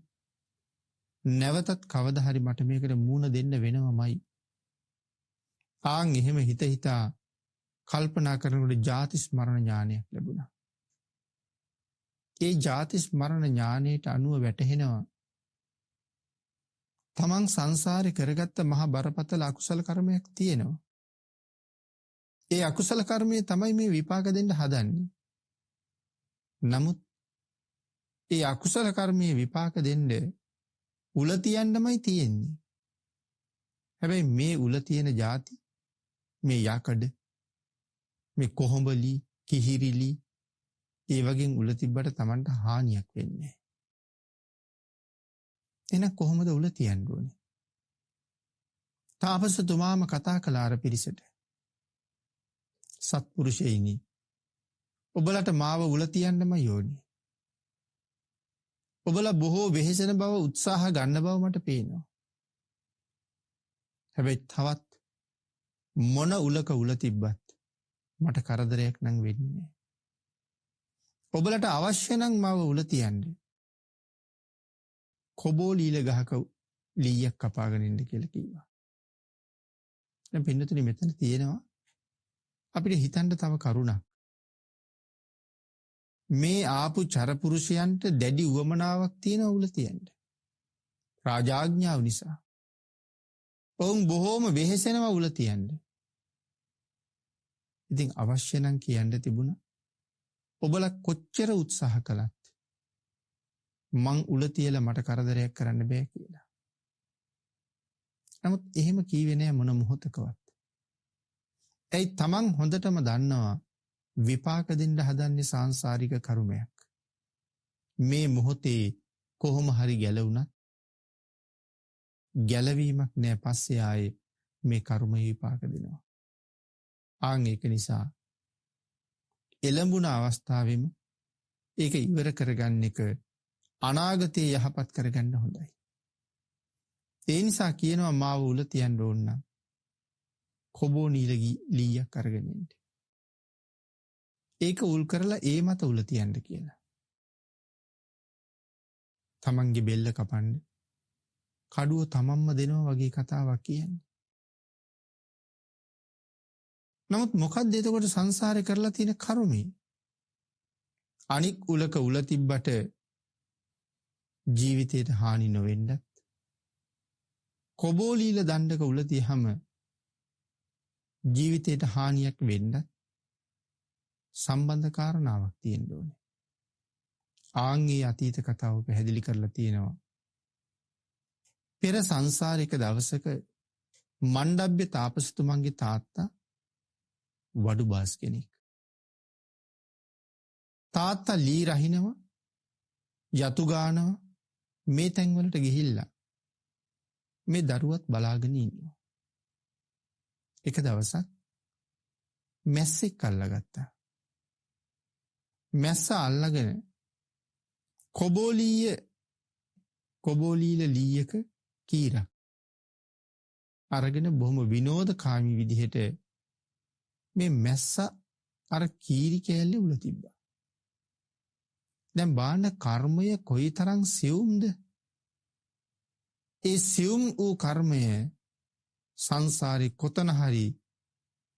නැවතත් කවදා හරි මට මේකට මූණ දෙන්න වෙනවමයි. ආන් එහෙම හිතා කල්පනා කරනකොට ජාති ස්මරණ ඥානයක් ලැබුණා. ඒ ජාති ස්මරණ ඥානයට අනුව වැටහෙනවා තමන් සංසාරේ කරගත්ත මහා බරපතල අකුසල කර්මයක් තියෙනවා. ඒ අකුසල කර්මය තමයි මේ විපාක දෙන්න හදන්නේ. නමුත් ඒ අකුසල කර්මයේ විපාක දෙන්න උල තියන්නමයි තියෙන්නේ. හැබැයි මේ උල තියෙන ಜಾති මේ යකඩ මේ කොහොඹලි කිහිරිලි ඒ වගේ උල තිබ්බට Tamanට හානියක් වෙන්නේ නැහැ. එහෙනම් කොහොමද උල තියන්න ඕනේ? තාපසතුමාම කතා කළා අර පිරිසට. සත්පුරුෂයනි ඔබලට මාව උල තියන්නමයි ඕනේ. ඔබලා බොහෝ වෙහෙසෙන බව උත්සාහ ගන්න බව මට පේනවා. හැබැයි තවත් මොන උලක උල තිබ්බත් මට කරදරයක් නම් වෙන්නේ නැහැ. ඔබලට අවශ්‍ය නම් මාව උල තියන්න. කොබෝ ලීල ගහක ලීයක් කපාගෙන ඉන්න කියලා කිව්වා. දැන් පින්නතුනි මෙතන තියෙනවා අපිට හිතන්න තව කරුණක්. මේ ආපු චරපුරුෂයන්ට දැඩි උවමනාවක් තියෙනවා උල තියන්න. රාජාඥාව නිසා. ඔවුන් බොහෝම වෙහෙසෙනවා උල තියන්න. ඉතින් අවශ්‍ය නම් කියන්න තිබුණා. ඔබලා කොච්චර උත්සාහ කළත් මං උල තියලා මට කරදරයක් කරන්න බෑ කියලා. නමුත් එහෙම කීවේ නෑ මොන මොහොතකවත්. ඇයි තමන් හොඳටම දන්නවා විපාක දෙන්න හදන්නේ සාංශාරික කර්මයක්. මේ මොහොතේ කොහොම හරි ගැලවුණත් ගැලවීමක් නෑ පස්සේ ආයේ මේ කර්ම විපාක දෙනවා. ආන් ඒක නිසා එළඹුණ අවස්ථාවෙම ඒක ඉවර කරගන්න එක අනාගතයේ යහපත් කරගන්න හොඳයි. ඒ නිසා කියනවා මාව උල තියන්න ඕන නම් කොබෝ නීලගී ලීයක් අරගෙන ඉන්න. ඒක උල් කරලා ඒ මත උල තියන්න කියලා. තමන්ගේ බෙල්ල කපන්න කඩුව තමන්ම දෙනවා වගේ කතාවක් කියන්නේ. නමුත් මොකක්ද එතකොට සංසාරේ කරලා තියෙන කර්මය? අනික් උලක උල තිබ්බට ජීවිතයට හානි නොවෙන්නත් කොබෝලීල දණ්ඩක උල තියහම ජීවිතයට හානියක් වෙන්නත් සම්බන්ධ කාරණාවක් තියෙන්න ඕනේ. ආන්ගේ අතීත කතාව පැහැදිලි කරලා තියෙනවා. පෙර සංසාරික දවසක මණ්ඩබ්බ්‍ය තාපසතුමන්ගේ තාත්තා වඩු බාස් කෙනෙක්. තාත්තා ලී රහිනව යතු ගානව මේ තැන්වලට ගිහිල්ලා මේ දරුවත් බලාගෙන ඉන්නවා. එක දවසක් මැස්සෙක් අල්ලගත්තා. මැස්ස අල්ලගෙන කොබෝලීල ලීයක කීරක් අරගෙන බොහොම විනෝදකාමී විදිහට මේ මැස්ස අර කීරි කෑල්ලේ උල තිබ්බා. දැන් බාන්න කර්මය කොයිතරම් සියුම්ද? ඒ සියුම් වූ කර්මය සංසාරේ කොතන හරි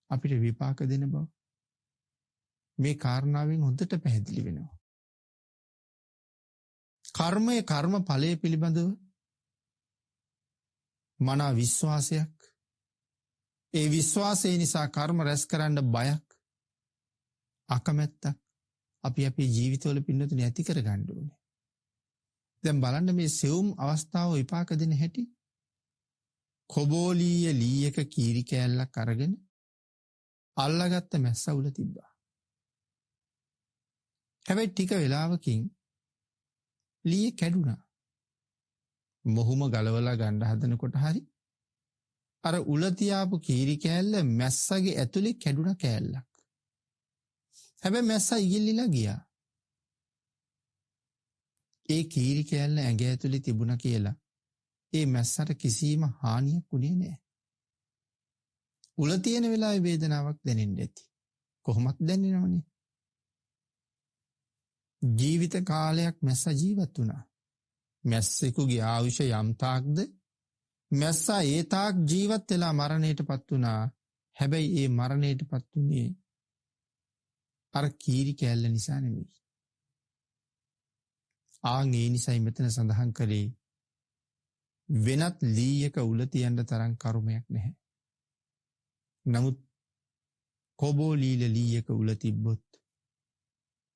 අපිට විපාක දෙන බව මේ කාරණාවෙන් හොඳට පැහැදිලි වෙනවා. කර්මය කර්ම ඵලය පිළිබඳව මනා විශ්වාසයක්, ඒ විශ්වාසය නිසා කර්ම රැස් කරන්න බයක්, අකමැත්තක් අපි අපේ ජීවිතවල පින්නතුනේ ඇති කර ගන්න ඕනේ. දැන් බලන්න මේ සියුම් අවස්ථාව විපාක දෙන හැටි. කොබෝලීය ලීයක කීරි කෑල්ලක් අරගෙන අල්ලගත්ත මැස්ස උල තිබ්බා. හැබැයි ටික වෙලාවකින් ලීය කැඩුනා. මොහුම ගලවලා ගන්න හදනකොට හරි අර උල තියාපු කීරි කෑල්ල මැස්සගේ ඇතුලේ කැඩුන කෑල්ලක්. හැබැයි මැස්ස ඉගිල්ලිලා ගියා. ඒ කීරි කෑල්ල ඇඟ ඇතුලේ තිබුණා කියලා ඒ මැස්සට කිසිම හානියක් වුණේ නැහැ. උල තියෙන වෙලාවේ වේදනාවක් දැනෙන්න ඇති. කොහොමද දැනෙනවනේ? ජීවිත කාලයක් මැස්ස ජීවත් වුණා. මැස්සෙකුගේ ආයුෂ යම් තාක්ද මැස්සා ඒ තාක් ජීවත් වෙලා මරණයටපත් වුණා. හැබැයි ඒ මරණයටපත් වුණේ අර කීරි කෑල්ල නිසා නෙමෙයි. ආන් ඒ නිසයි මෙතන සඳහන් කළේ වෙනත් ලීයක උල තියන්න තරම් කර්මයක් නැහැ. නමුත් කොබෝලීල ලීයක උල තිබ්බොත්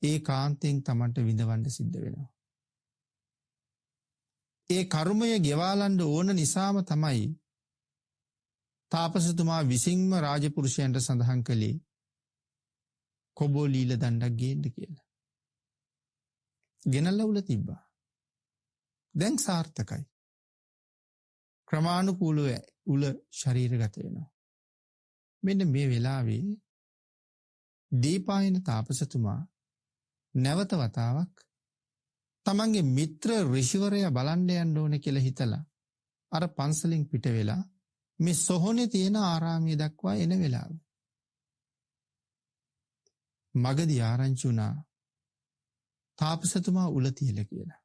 ඒ කාන්තෙන් තමන්ට විඳවන්න සිද්ධ වෙනවා. ඒ කර්මය ගෙවාලන්න ඕන නිසාම තමයි තාපසතුමා විසින්ම රාජපුරුෂයන්ට සඳහන් කළේ කොබෝලීල දණ්ඩක් ගේන්න කියලා. ගෙනල්ලා උල තිබ්බා. දැන් සාර්ථකයි. ක්‍රමානුකූලව උල ශරීරගත වෙනවා. මෙන්න මේ වෙලාවේ දීපායන තාපසතුමා නැවත වතාවක් තමන්ගේ මිත්‍ර ඍෂිවරයා බලන්න යන්න ඕනේ කියලා හිතලා අර පන්සලෙන් පිට වෙලා මේ සොහොනේ තියෙන ආරාමයේ දක්වා එන වෙලාව. මගදී ආරංචි වුණා තාපසතුමා උල තියලා කියලා.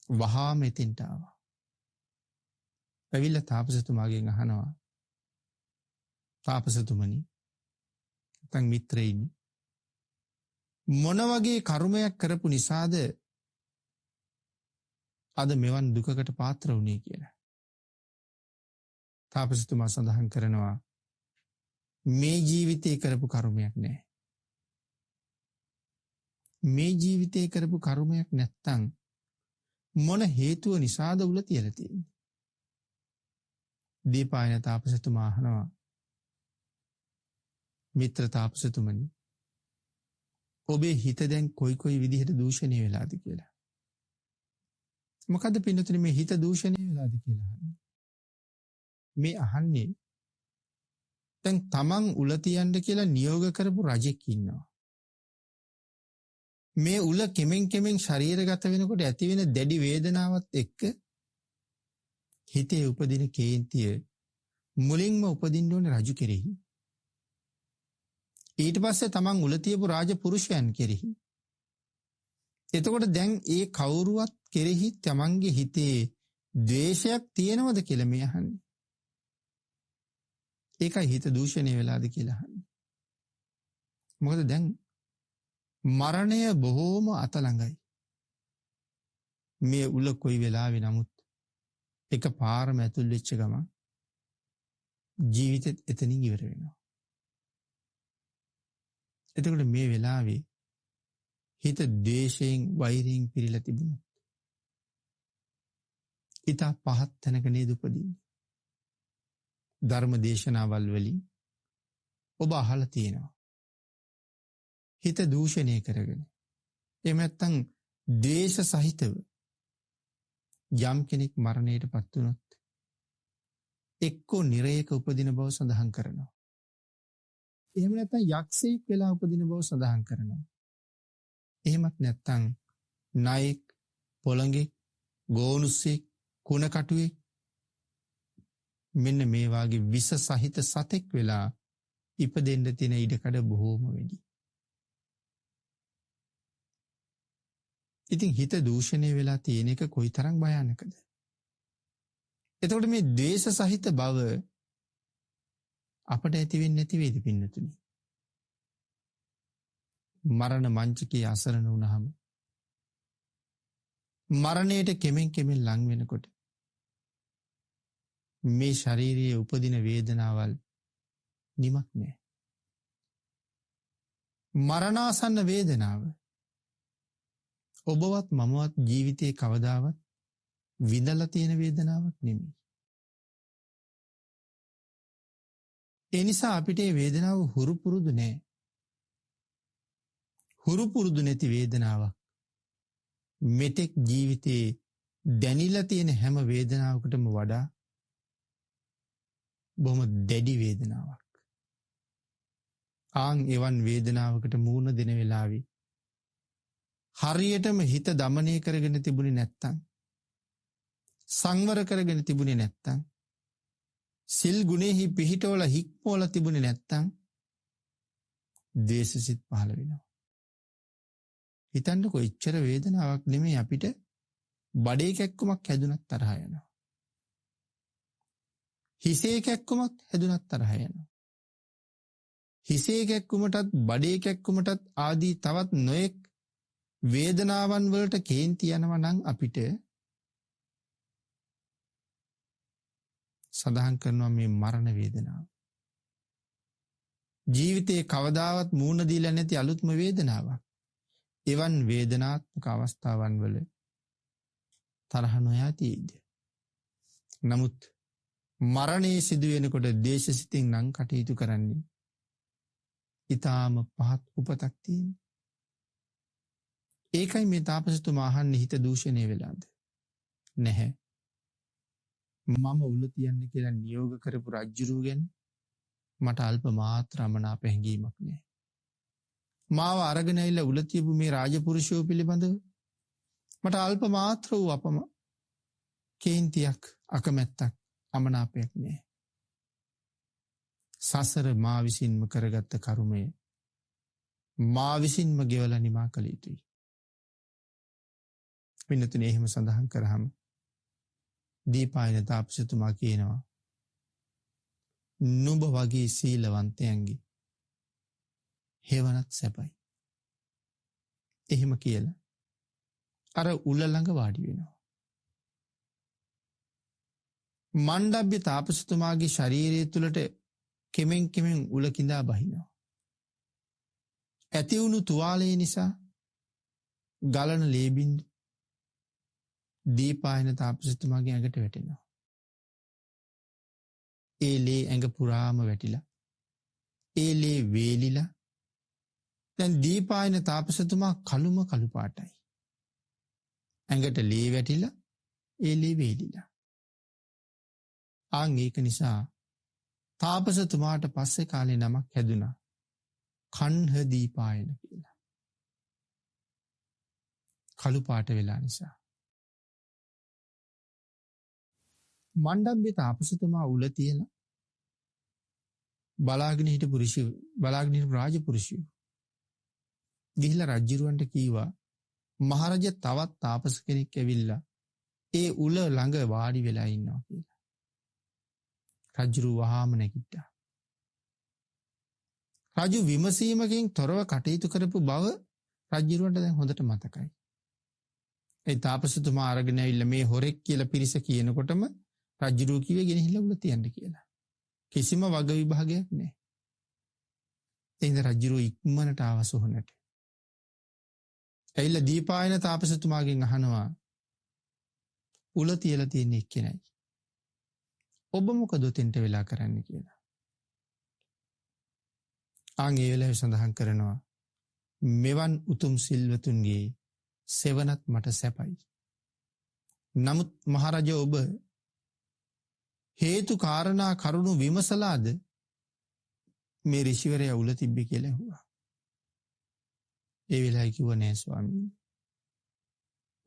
වහා මෙතෙන්ට ආවා. ඇවිල්ලා තාපසතුමාගෙන් අහනවා තාපසතුමනි නැත්නම් මිත්‍රයිනි මොන වගේ කර්මයක් කරපු නිසාද අද මෙවන් දුකකට පාත්‍ර වුණේ කියලා. තාපසතුමා සඳහන් කරනවා මේ ජීවිතේ කරපු කර්මයක් නැහැ. මේ ජීවිතේ කරපු කර්මයක් නැත්තම් මොන හේතුව නිසාද උල තියලා තියෙන්නේ? දීපායන තාපසතුමා අහනවා මිත්‍ර තාපසතුමනි ඔබේ හිත දැන් කොයි විදිහට දූෂණය වෙලාද කියලා. මොකද පින්නතුනි මේ හිත දූෂණය වෙලාද කියලා අහන්නේ. මේ අහන්නේ දැන් තමන් උල තියන්න කියලා නියෝග කරපු රජෙක් ඉන්නවා. මේ උල කෙමෙන් ශරීරගත වෙනකොට ඇති වෙන දැඩි වේදනාවත් එක්ක හිතේ උපදින කේන්තිය මුලින්ම උපදින්න ඕනේ රජු කෙරෙහි. ඊට පස්සේ තමන් උල තියපු රාජ පුරුෂයන් කෙරෙහි. එතකොට දැන් ඒ කවුරුවත් කෙරෙහි තමන්ගේ හිතේ ද්වේෂයක් තියෙනවද කියලා මේ අහන්නේ. ඒකයි හිත දූෂණය වෙලාද කියලා අහන්නේ. මොකද දැන් මරණය බොහෝම අතළඟයි. මේ උල කොයි වෙලාවෙ නමුත් එක පාරම ඇතුල් වෙච්ච ගමන් ජීවිතෙත් එතනින් ඉවර වෙනවා. එතකොට මේ වෙලාවේ හිත ද්වේෂයෙන් වෛරයෙන් පිරීලා තිබුණා. ඊට පහත් තැනක නේද උපදින්නේ. ධර්ම දේශනාවල් වලින් ඔබ අහලා තියෙනවා. හිත දූෂණය කරගෙන එහෙම නැත්නම් ද්වේෂ සහිතව යම් කෙනෙක් මරණයටපත් වුණොත් එක්කෝ නිරයක උපදින බව සඳහන් කරනවා. එහෙම නැත්නම් යක්ෂයෙක් වෙලා උපදින බව සඳහන් කරනවා. එහෙමත් නැත්නම් නායක පොළඟේ ගෝනුස්සෙක් කුණකටුවේ මෙන්න මේ වාගේ විස සහිත සතෙක් වෙලා ඉපදෙන්න තියෙන ඉඩකඩ බොහෝම වැඩි. ඉතින් හිත දූෂණය වෙලා තියෙන එක කොයිතරම් භයානකද? එතකොට මේ ද්වේෂ සහිත බව අපට ඇති වෙන්නේ නැති වේද පින්නතුනි? මරණ මංචකයේ අසරණ වුණාම මරණයට කෙමෙන් ලං වෙනකොට මේ ශාරීරියේ උපදින වේදනාවල් නිමක් නැහැ. මරණාසන්න වේදනාව ඔබවත් මමවත් ජීවිතේ කවදාවත් විඳලා තියෙන වේදනාවක් නෙමෙයි. ඒ නිසා අපිට මේ වේදනාව හුරු පුරුදු නැහැ. හුරු පුරුදු නැති වේදනාවක් මෙතෙක් ජීවිතේ දැනිලා තියෙන හැම වේදනාවකටම වඩා බොහොම දැඩි වේදනාවක්. ආන් එවන් වේදනාවකට මුහුණ දෙන වෙලාවේ හරියටම හිත දමනය කරගෙන තිබුණේ නැත්තම් සංවර කරගෙන තිබුණේ නැත්තම් සිල් ගුණෙහි පිහිටවල හික්මවල තිබුණේ නැත්තම් ද්වේෂසිත පහළ වෙනවා. හිතන්නකො එච්චර වේදනාවක් නෙමෙයි අපිට බඩේ කැක්කමක් හැදුනත් තරහ යනවා. හිසේ කැක්කමක් හැදුනත් තරහ යනවා. හිසේ කැක්කුමටත් බඩේ කැක්කුමටත් ආදී තවත් නොයෙක් වේදනාවන් වලට කේන්ති යනවා නම් අපිට සඳහන් කරනවා මේ මරණ වේදනාව. ජීවිතේ කවදාවත් මූණ දීලා නැති අලුත්ම වේදනාවක්. එවන් වේදනාත්මක අවස්ථාවන් වල තරහ නොයතියිද? නමුත් මරණයේ සිදු වෙනකොට දේශසිතින් නම් කටයුතු කරන්නේ ඊටාම පහත් උපතක් තියෙන. ඒකයි මේ තාපසතුමා අහන්නේ හිත දූෂණය වෙලාද? නැහැ. මම උල තියන්න කියලා නියෝග කරපු රජුරු ගැන මට අල්ප මාත්‍ර අමනාප හැඟීමක් නැහැ. මාව අරගෙන ඇවිල්ලා උල තියපු මේ රාජපුරුෂයෝ පිළිබඳව මට අල්ප මාත්‍ර වූ අපම කේන්තියක් අකමැත්තක් අමනාපයක් නැහැ. සසර මා විසින්ම කරගත්ත කර්මය මා විසින්ම ගෙවලා නිමා කළ යුතුයි. පින්නතුනේ එහෙම සඳහන් කරාම දීපායන තාපසතුමා කියනවා නුඹ වගේ සීලවන්තයන්ගේ හේවනත් සැපයි. එහෙම කියලා අර උල ළඟ වාඩි වෙනවා. මණ්ඩබ්බ්‍ය තාපසතුමාගේ ශරීරය තුළට කෙමෙන් කෙමෙන් උල කිඳා බහිනවා. ඇති වුණු තුවාලය නිසා ගලන ලේ බින්දු දීපායන තාපසතුමාගේ ඇඟට වැටෙනවා. ඒ ලේ ඇඟ පුරාම වැටිලා ඒ ලේ වේලිලා දැන් දීපායන තාපසතුමා කළුම කළු පාටයි. ඇඟට ලේ වැටිලා ඒ ලේ වේලිලා. ආන් ඒක නිසා තාපසතුමාට පස්සේ කාලේ නමක් හැදුනා කන්හ දීපායන කියලා. කළු පාට වෙලා නිසා. මණ්ඩබ්බ්‍ය තාපසතුමා උල තියලා බලාගෙන හිටපු ඍෂියෝ බලාගෙන හිටපු රාජපුරුෂයෝ ගිහිල්ලා රජුරවන්ට කීවා මහරජා තවත් තාපස කෙනෙක් ඇවිල්ලා ඒ උල ළඟ වාඩි වෙලා ඉන්නවා කියලා. රජු වහාම නැගිට්ටා. රජු විමසීමකින් තොරව කටයුතු කරපු බව රජුරවන්ට දැන් හොඳට මතකයි. ඒ තාපසතුමා අරගෙන ඇවිල්ලා මේ හොරෙක් කියලා පිරිස කියනකොටම රජුරෝ කිව්වේ ගෙනහිල්ලා උල තියන්න කියලා. කිසිම වග විභාගයක් නැහැ. එහෙනම් රජුරෝ ඉක්මනට ආව සොහනට. ඇවිල්ලා දීපායන තාපසතුමාගෙන් අහනවා උල තියලා තියෙන එක්කෙනයි. ඔබ මොකද උතෙන්ට වෙලා කරන්න කියලා. ආන් ඒ වෙලාවේ සඳහන් කරනවා මෙවන් උතුම් සිල්වතුන්ගේ සෙවණත් මට සැපයි. නමුත් මහරජා ඔබ හේතු කාරණා කරුණු විමසලාද මේ ඍෂිවරයා උල තිබ්බේ කියලා ඇහුවා. ඒ වෙලාවේ කිව්ව නෑ ස්වාමීනි.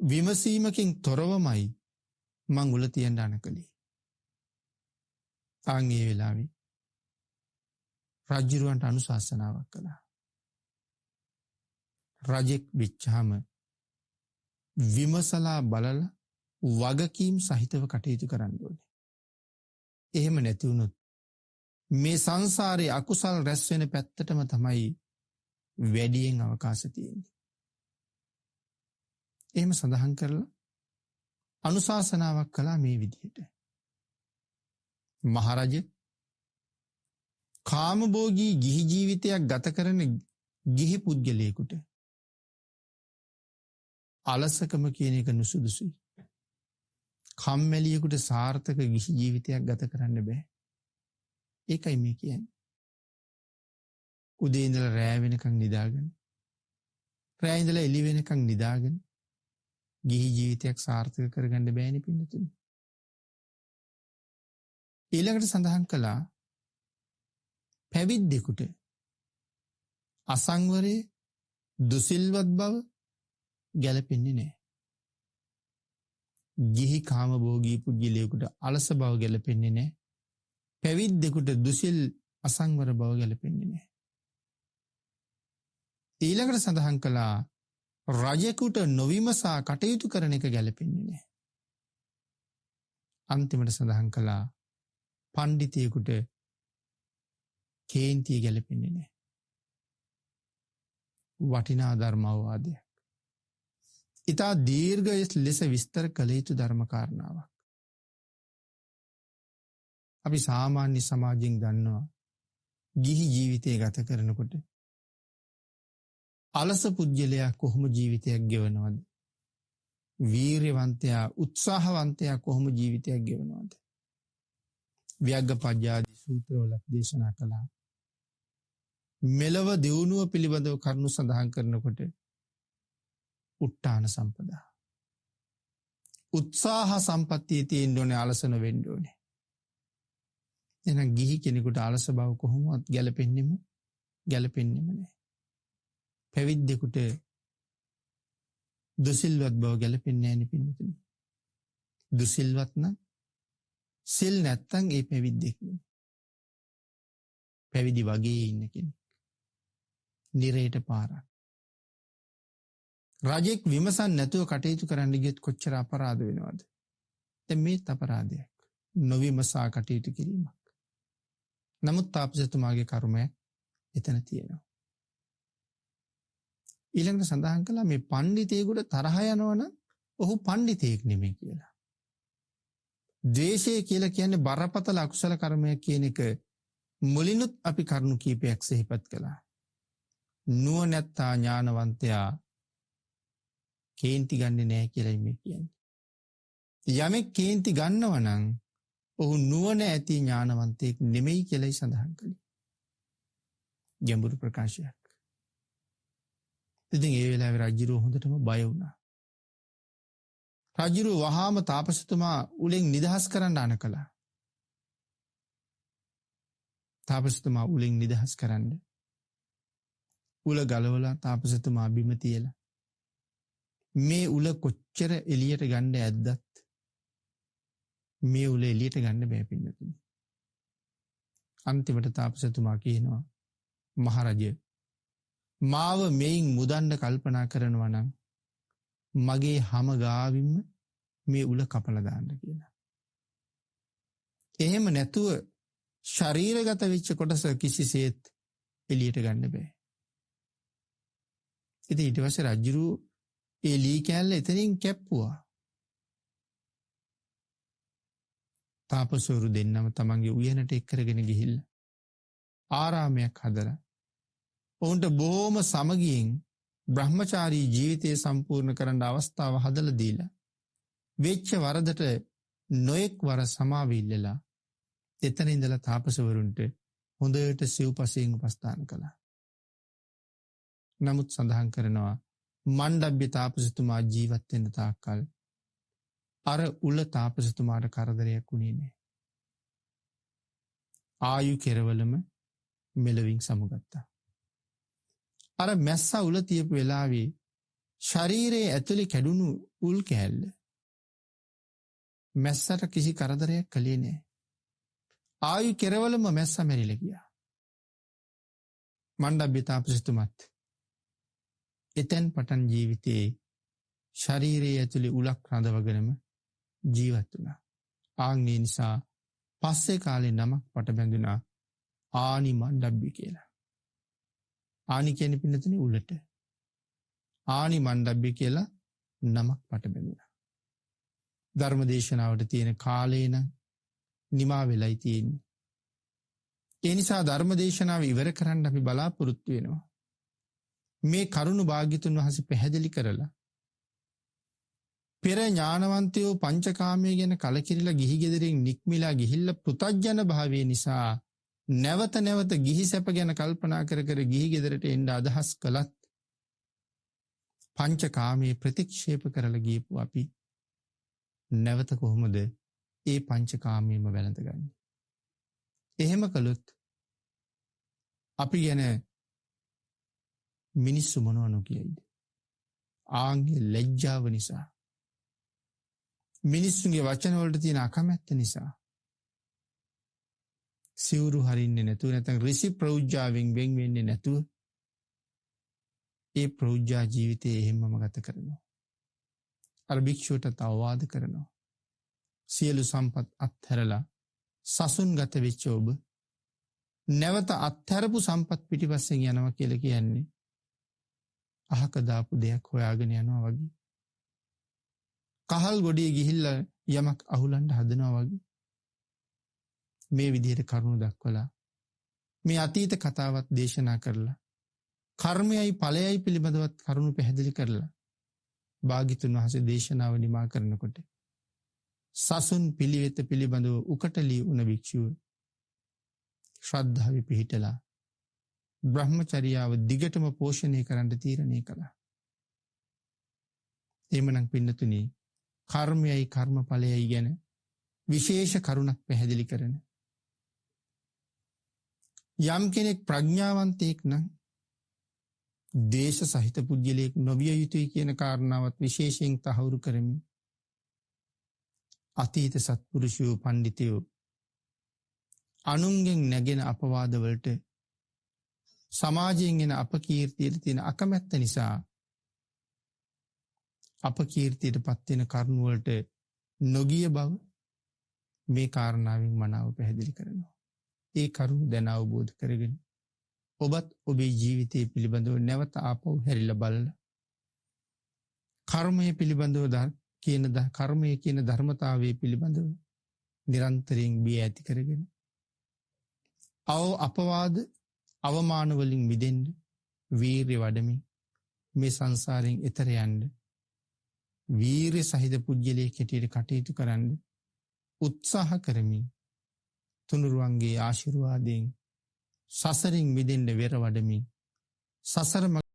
විමසීමකින් තොරවමයි මං උල තියන්න අනකලේ. ආන් ඒ වෙලාවේ රජුරවන්ට අනුශාසනාවක් කළා. රජෙක් වෙච්චාම විමසලා බලලා වගකීම් සහිතව කටයුතු කරන්න ඕනේ. එහෙම නැති වුණොත් මේ සංසාරේ අකුසල් රැස් වෙන පැත්තටම තමයි වැඩියෙන් අවකාශ තියෙන්නේ. එහෙම සඳහන් කරලා අනුශාසනාවක් කළා මේ විදිහට. මහරජ කාමභෝගී ගිහි ජීවිතයක් ගත කරන ගිහි පුද්ගලයෙකුට අලසකම කියන එක නුසුදුසුයි. කම්මැලියෙකුට සාර්ථක ගිහි ජීවිතයක් ගත කරන්න බෑ. ඒකයි මේ කියන්නේ. උදේ ඉඳලා රෑ වෙනකන් නිදාගෙන රෑ ඉඳලා එළි වෙනකන් නිදාගෙන ගිහි ජීවිතයක් සාර්ථක කරගන්න බෑනේ පින්නතුනි. ඊළඟට සඳහන් කළා පැවිද්දෙකුට අසංවරයේ දුසිල්වත් බව ගැලපෙන්නේ නැහැ. ගිහි කාමභෝගී පුද්ගලයෙකුට අලස බව ගැලපෙන්නේ නැහැ. පැවිද්දෙකුට දුසිල් අසංවර බව ගැලපෙන්නේ නැහැ. ඊළඟට සඳහන් කළා රජෙකුට නොවිමසා කටයුතු කරන එක ගැලපෙන්නේ නැහැ. අන්තිමට සඳහන් කළා පණ්ඩිතයෙකුට කේන්තිය ගැලපෙන්නේ නැහැ. වටිනා ධර්මාවාදයක්. ඉතා දීර්ඝ ලෙස විස්තර කළ යුතු ධර්ම කාරණාවක්. අපි සාමාන්‍ය සමාජයෙන් දන්නවා ගිහි ජීවිතය ගත කරනකොට අලස පුද්ගලයා කොහොම ජීවිතයක් ගෙවනවද? වීර්යවන්තයා උත්සාහවන්තයා කොහොම ජීවිතයක් ගෙවනවද? ව්‍යග්ගපජ්ජාදී සූත්‍රවල දේශනා කළා. මෙලව දියුණුව පිළිබඳව කරුණු සඳහන් කරනකොට උට්ටාන සම්පදා. උත්සාහ සම්පත්තිය තියෙන්න ඕනේ, අලස නොවෙන්න ඕනේ. එහෙනම් ගිහි කෙනෙකුට අලස බව කොහොමවත් ගැලපෙන්නෙම නැහැ. පැවිද්දෙකුට දුසිල්වත් බව ගැලපෙන්නේ නැහැ නේ පින්නතුනි. දුසිල්වත් නම් සිල් නැත්තම් ඒ පැවිද්දෙක් නෙමෙයි. පැවිදි වගේ ඉන්න කෙනෙක්. නිරේට පාරක්. රජෙක් විමසන් නැතුව කටයුතු කරන්න ගියොත් කොච්චර අපරාධ වෙනවද? දැන් මේත් අපරාධයක්. නොවිමසා කටයුතු කිරීමක්. නමුත් තාපසතුමාගේ කර්මය එතන තියෙනවා. ඊළඟට සඳහන් කළා මේ පඬිතේකට තරහ යනවනම් ඔහු පඬිතෙක් නෙමෙයි කියලා. ද්වේෂය කියලා කියන්නේ බරපතල අකුසල කර්මයක් කියන එක මුලිනුත් අපි කරුණු කීපයක් සිහිපත් කළා. නුවණැත්තා ඥානවන්තයා කේන්ති ගන්නෙ නැහැ කියලා මේ කියන්නේ. යමෙක් කේන්ති ගන්නව නම් ඔහු නුවණ ඇති ඥානවන්තයෙක් නෙමෙයි කියලායි සඳහන් කළේ. ගැඹුරු ප්‍රකාශයක්. ඉතින් ඒ වෙලාවේ රජුරෝ හොඳටම බය වුණා. රජුරෝ වහාම තාපසතුමා උලෙන් නිදහස් කරන්න අණ කළා. තාපසතුමා උලෙන් නිදහස් කරන්න උල ගලවලා තාපසතුමා බිම තියලා මේ උල කොච්චර එළියට ගන්න ඇද්දත් මේ උල එළියට ගන්න බෑ පින්නතුනි. අන්තිමට තාපසතුමා කියනවා මහරජය මාව මෙයින් මුදන්න කල්පනා කරනවා නම් මගේ හැම ගාවින්ම මේ උල කපලා දාන්න කියලා. එහෙම නැතුව ශරීරගත වෙච්ච කොටස කිසිසේත් එළියට ගන්න බෑ. ඉතින් ඊට පස්සේ රජුරු ඒ ලී කෑල්ල එතනින් කැප්පුවා. තාපසවරු දෙන්නම තමන්ගේ උයනට එක් කරගෙන ගිහිල්ලා ආරාමයක් හදලා ඔවුන්ට බොහොම සමගියෙන් බ්‍රහ්මචාරී ජීවිතය සම්පූර්ණ කරන්න අවස්ථාව හදලා දීලා වෙච්ච වරදට නොඑක් වර සමාවිල්ලලා එතන ඉඳලා තාපසවරුන්ට හොඳට සිව්පසයෙන් උපස්ථාන කළා. නමුත් සඳහන් කරනවා මණ්ඩබ්බ්‍ය තාපසතුමා ජීවත් වෙන තාක්කල් අර උල තාපසතුමාට කරදරයක් වුණේ නැහැ. ආයු කෙරවලම මෙලවින් සමුගත්තා. අර මැස්සා උල තියපු වෙලාවේ ශරීරයේ ඇතුලේ කැඩුණු උල් කෑල්ල මැස්සට කිසි කරදරයක් කළේ නැහැ. ආයු කෙරවලම මැස්සා මැරිලා ගියා. මණ්ඩබ්බ්‍ය තාපසතුමත් එතෙන් පටන් ජීවිතේ ශරීරයේ ඇතුලේ උලක් රඳවගෙනම ජීවත් වුණා. ආන්ගේ නිසා පස්සේ කාලේ නමක් පට බැඳුනා ආනි මණ්ඩබ්බි කියලා. ආනි කියන්නේ පින්නතුනේ උලට. ආනි මණ්ඩබ්බි කියලා නමක් පට බැඳුනා. ධර්මදේශනාවට තියෙන කාලේ නම් නිමා වෙලයි තියෙන්නේ. ඒ නිසා ධර්මදේශනාව ඉවර කරන්න අපි බලාපොරොත්තු වෙනවා. මේ කරුණ භාග්‍යතුන් වහන්සේ පැහැදිලි කරලා පෙර ඥානවන්තයෝ පංචකාමයේ ගැන කලකිරිලා ගිහි ගෙදරින් නික්මිලා ගිහිල්ලා පෘතජ්ජන භාවය නිසා නැවත නැවත ගිහි සැප ගැන කල්පනා කර කර ගිහි ගෙදරට එන්න අදහස් කළත් පංචකාමයේ ප්‍රතික්ෂේප කරලා ගියපු අපි නැවත කොහොමද ඒ පංචකාමයේම වැළඳගන්නේ? එහෙම කළොත් අපි ගැන මිනිස්සු මොනව නොකියයිද? ආන්ගේ ලැජ්ජාව නිසා, මිනිස්සුන්ගේ වචන වලට තියෙන අකමැත්ත නිසා සිවුරු හරින්නේ නැතුව නැත්නම් ඍෂි ප්‍රෞජ්ජාවෙන් වෙන් වෙන්නේ නැතුව ඒ ප්‍රෞජ්ජා ජීවිතේ එහෙමම ගත කරනවා. අර භික්ෂුවට අවවාද කරනවා. සියලු සම්පත් අත්හැරලා සසුන් ගත වෙච්ච ඔබ නැවත අත්හැරපු සම්පත් පිටිපස්සෙන් යනවා කියලා කියන්නේ අහක දාපු දෙයක් හොයාගෙන යනවා වගේ. කහල් ගොඩේ ගිහිල්ලා යමක් අහුලන්න හදනවා වගේ. මේ විදිහට කරුණු දක්වලා මේ අතීත කතාවත් දේශනා කරලා කර්මයයි ඵලයයි පිළිබඳවත් කරුණු පැහැදිලි කරලා භාග්‍යතුන් වහන්සේ දේශනාව නිමා කරනකොට සසුන් පිළිවෙත පිළිබඳව උකටලී වුණ භික්ෂුව ශ්‍රද්ධාවේ පිහිටලා බ්‍රහ්මචර්යාව දිගටම පෝෂණය කරන්න තීරණය කළා. එhmenan පින්නතුනි කර්මයයි කර්මඵලයයි ගැන විශේෂ කරුණක් පැහැදිලි කරන යම් කෙනෙක් ප්‍රඥාවන්තයෙක් නම් දේශ සහිත පුජ්‍යලයක් නොවිය යුතුයි කියන කාරණාවත් විශේෂයෙන් තහවුරු කරමින් අතීත සත්පුරුෂයෝ පඬිතුයෝ අනුන්ගෙන් නැගෙන අපවාදවලට සමාජයෙන් එන අපකීර්තියට තියෙන අකමැත්ත නිසා අපකීර්තියට පත්වෙන කරුණුවලට නොගිය බව මේ කාරණාවෙන් මනාව පැහැදිලි කරනවා. ඒ කරුණු දැන අවබෝධ කරගෙන ඔබත් ඔබේ ජීවිතය පිළිබඳව නැවත ආපහු හැරිලා බලලා කර්මය පිළිබඳව කර්මය කියන ධර්මතාවය පිළිබඳව නිරන්තරයෙන් බිය ඇති කරගෙන අපවාද අවමාන වලින් මිදෙන්න වීරිය වඩමින් මේ සංසාරයෙන් එතර යන්න වීරිය සහිත පුජ්‍යලයේ කෙටියට කටයුතු කරන්න උත්සාහ කරමින් තුනුරුවන්ගේ ආශිර්වාදයෙන් සසරින් මිදෙන්න වෙර වඩමින් සසර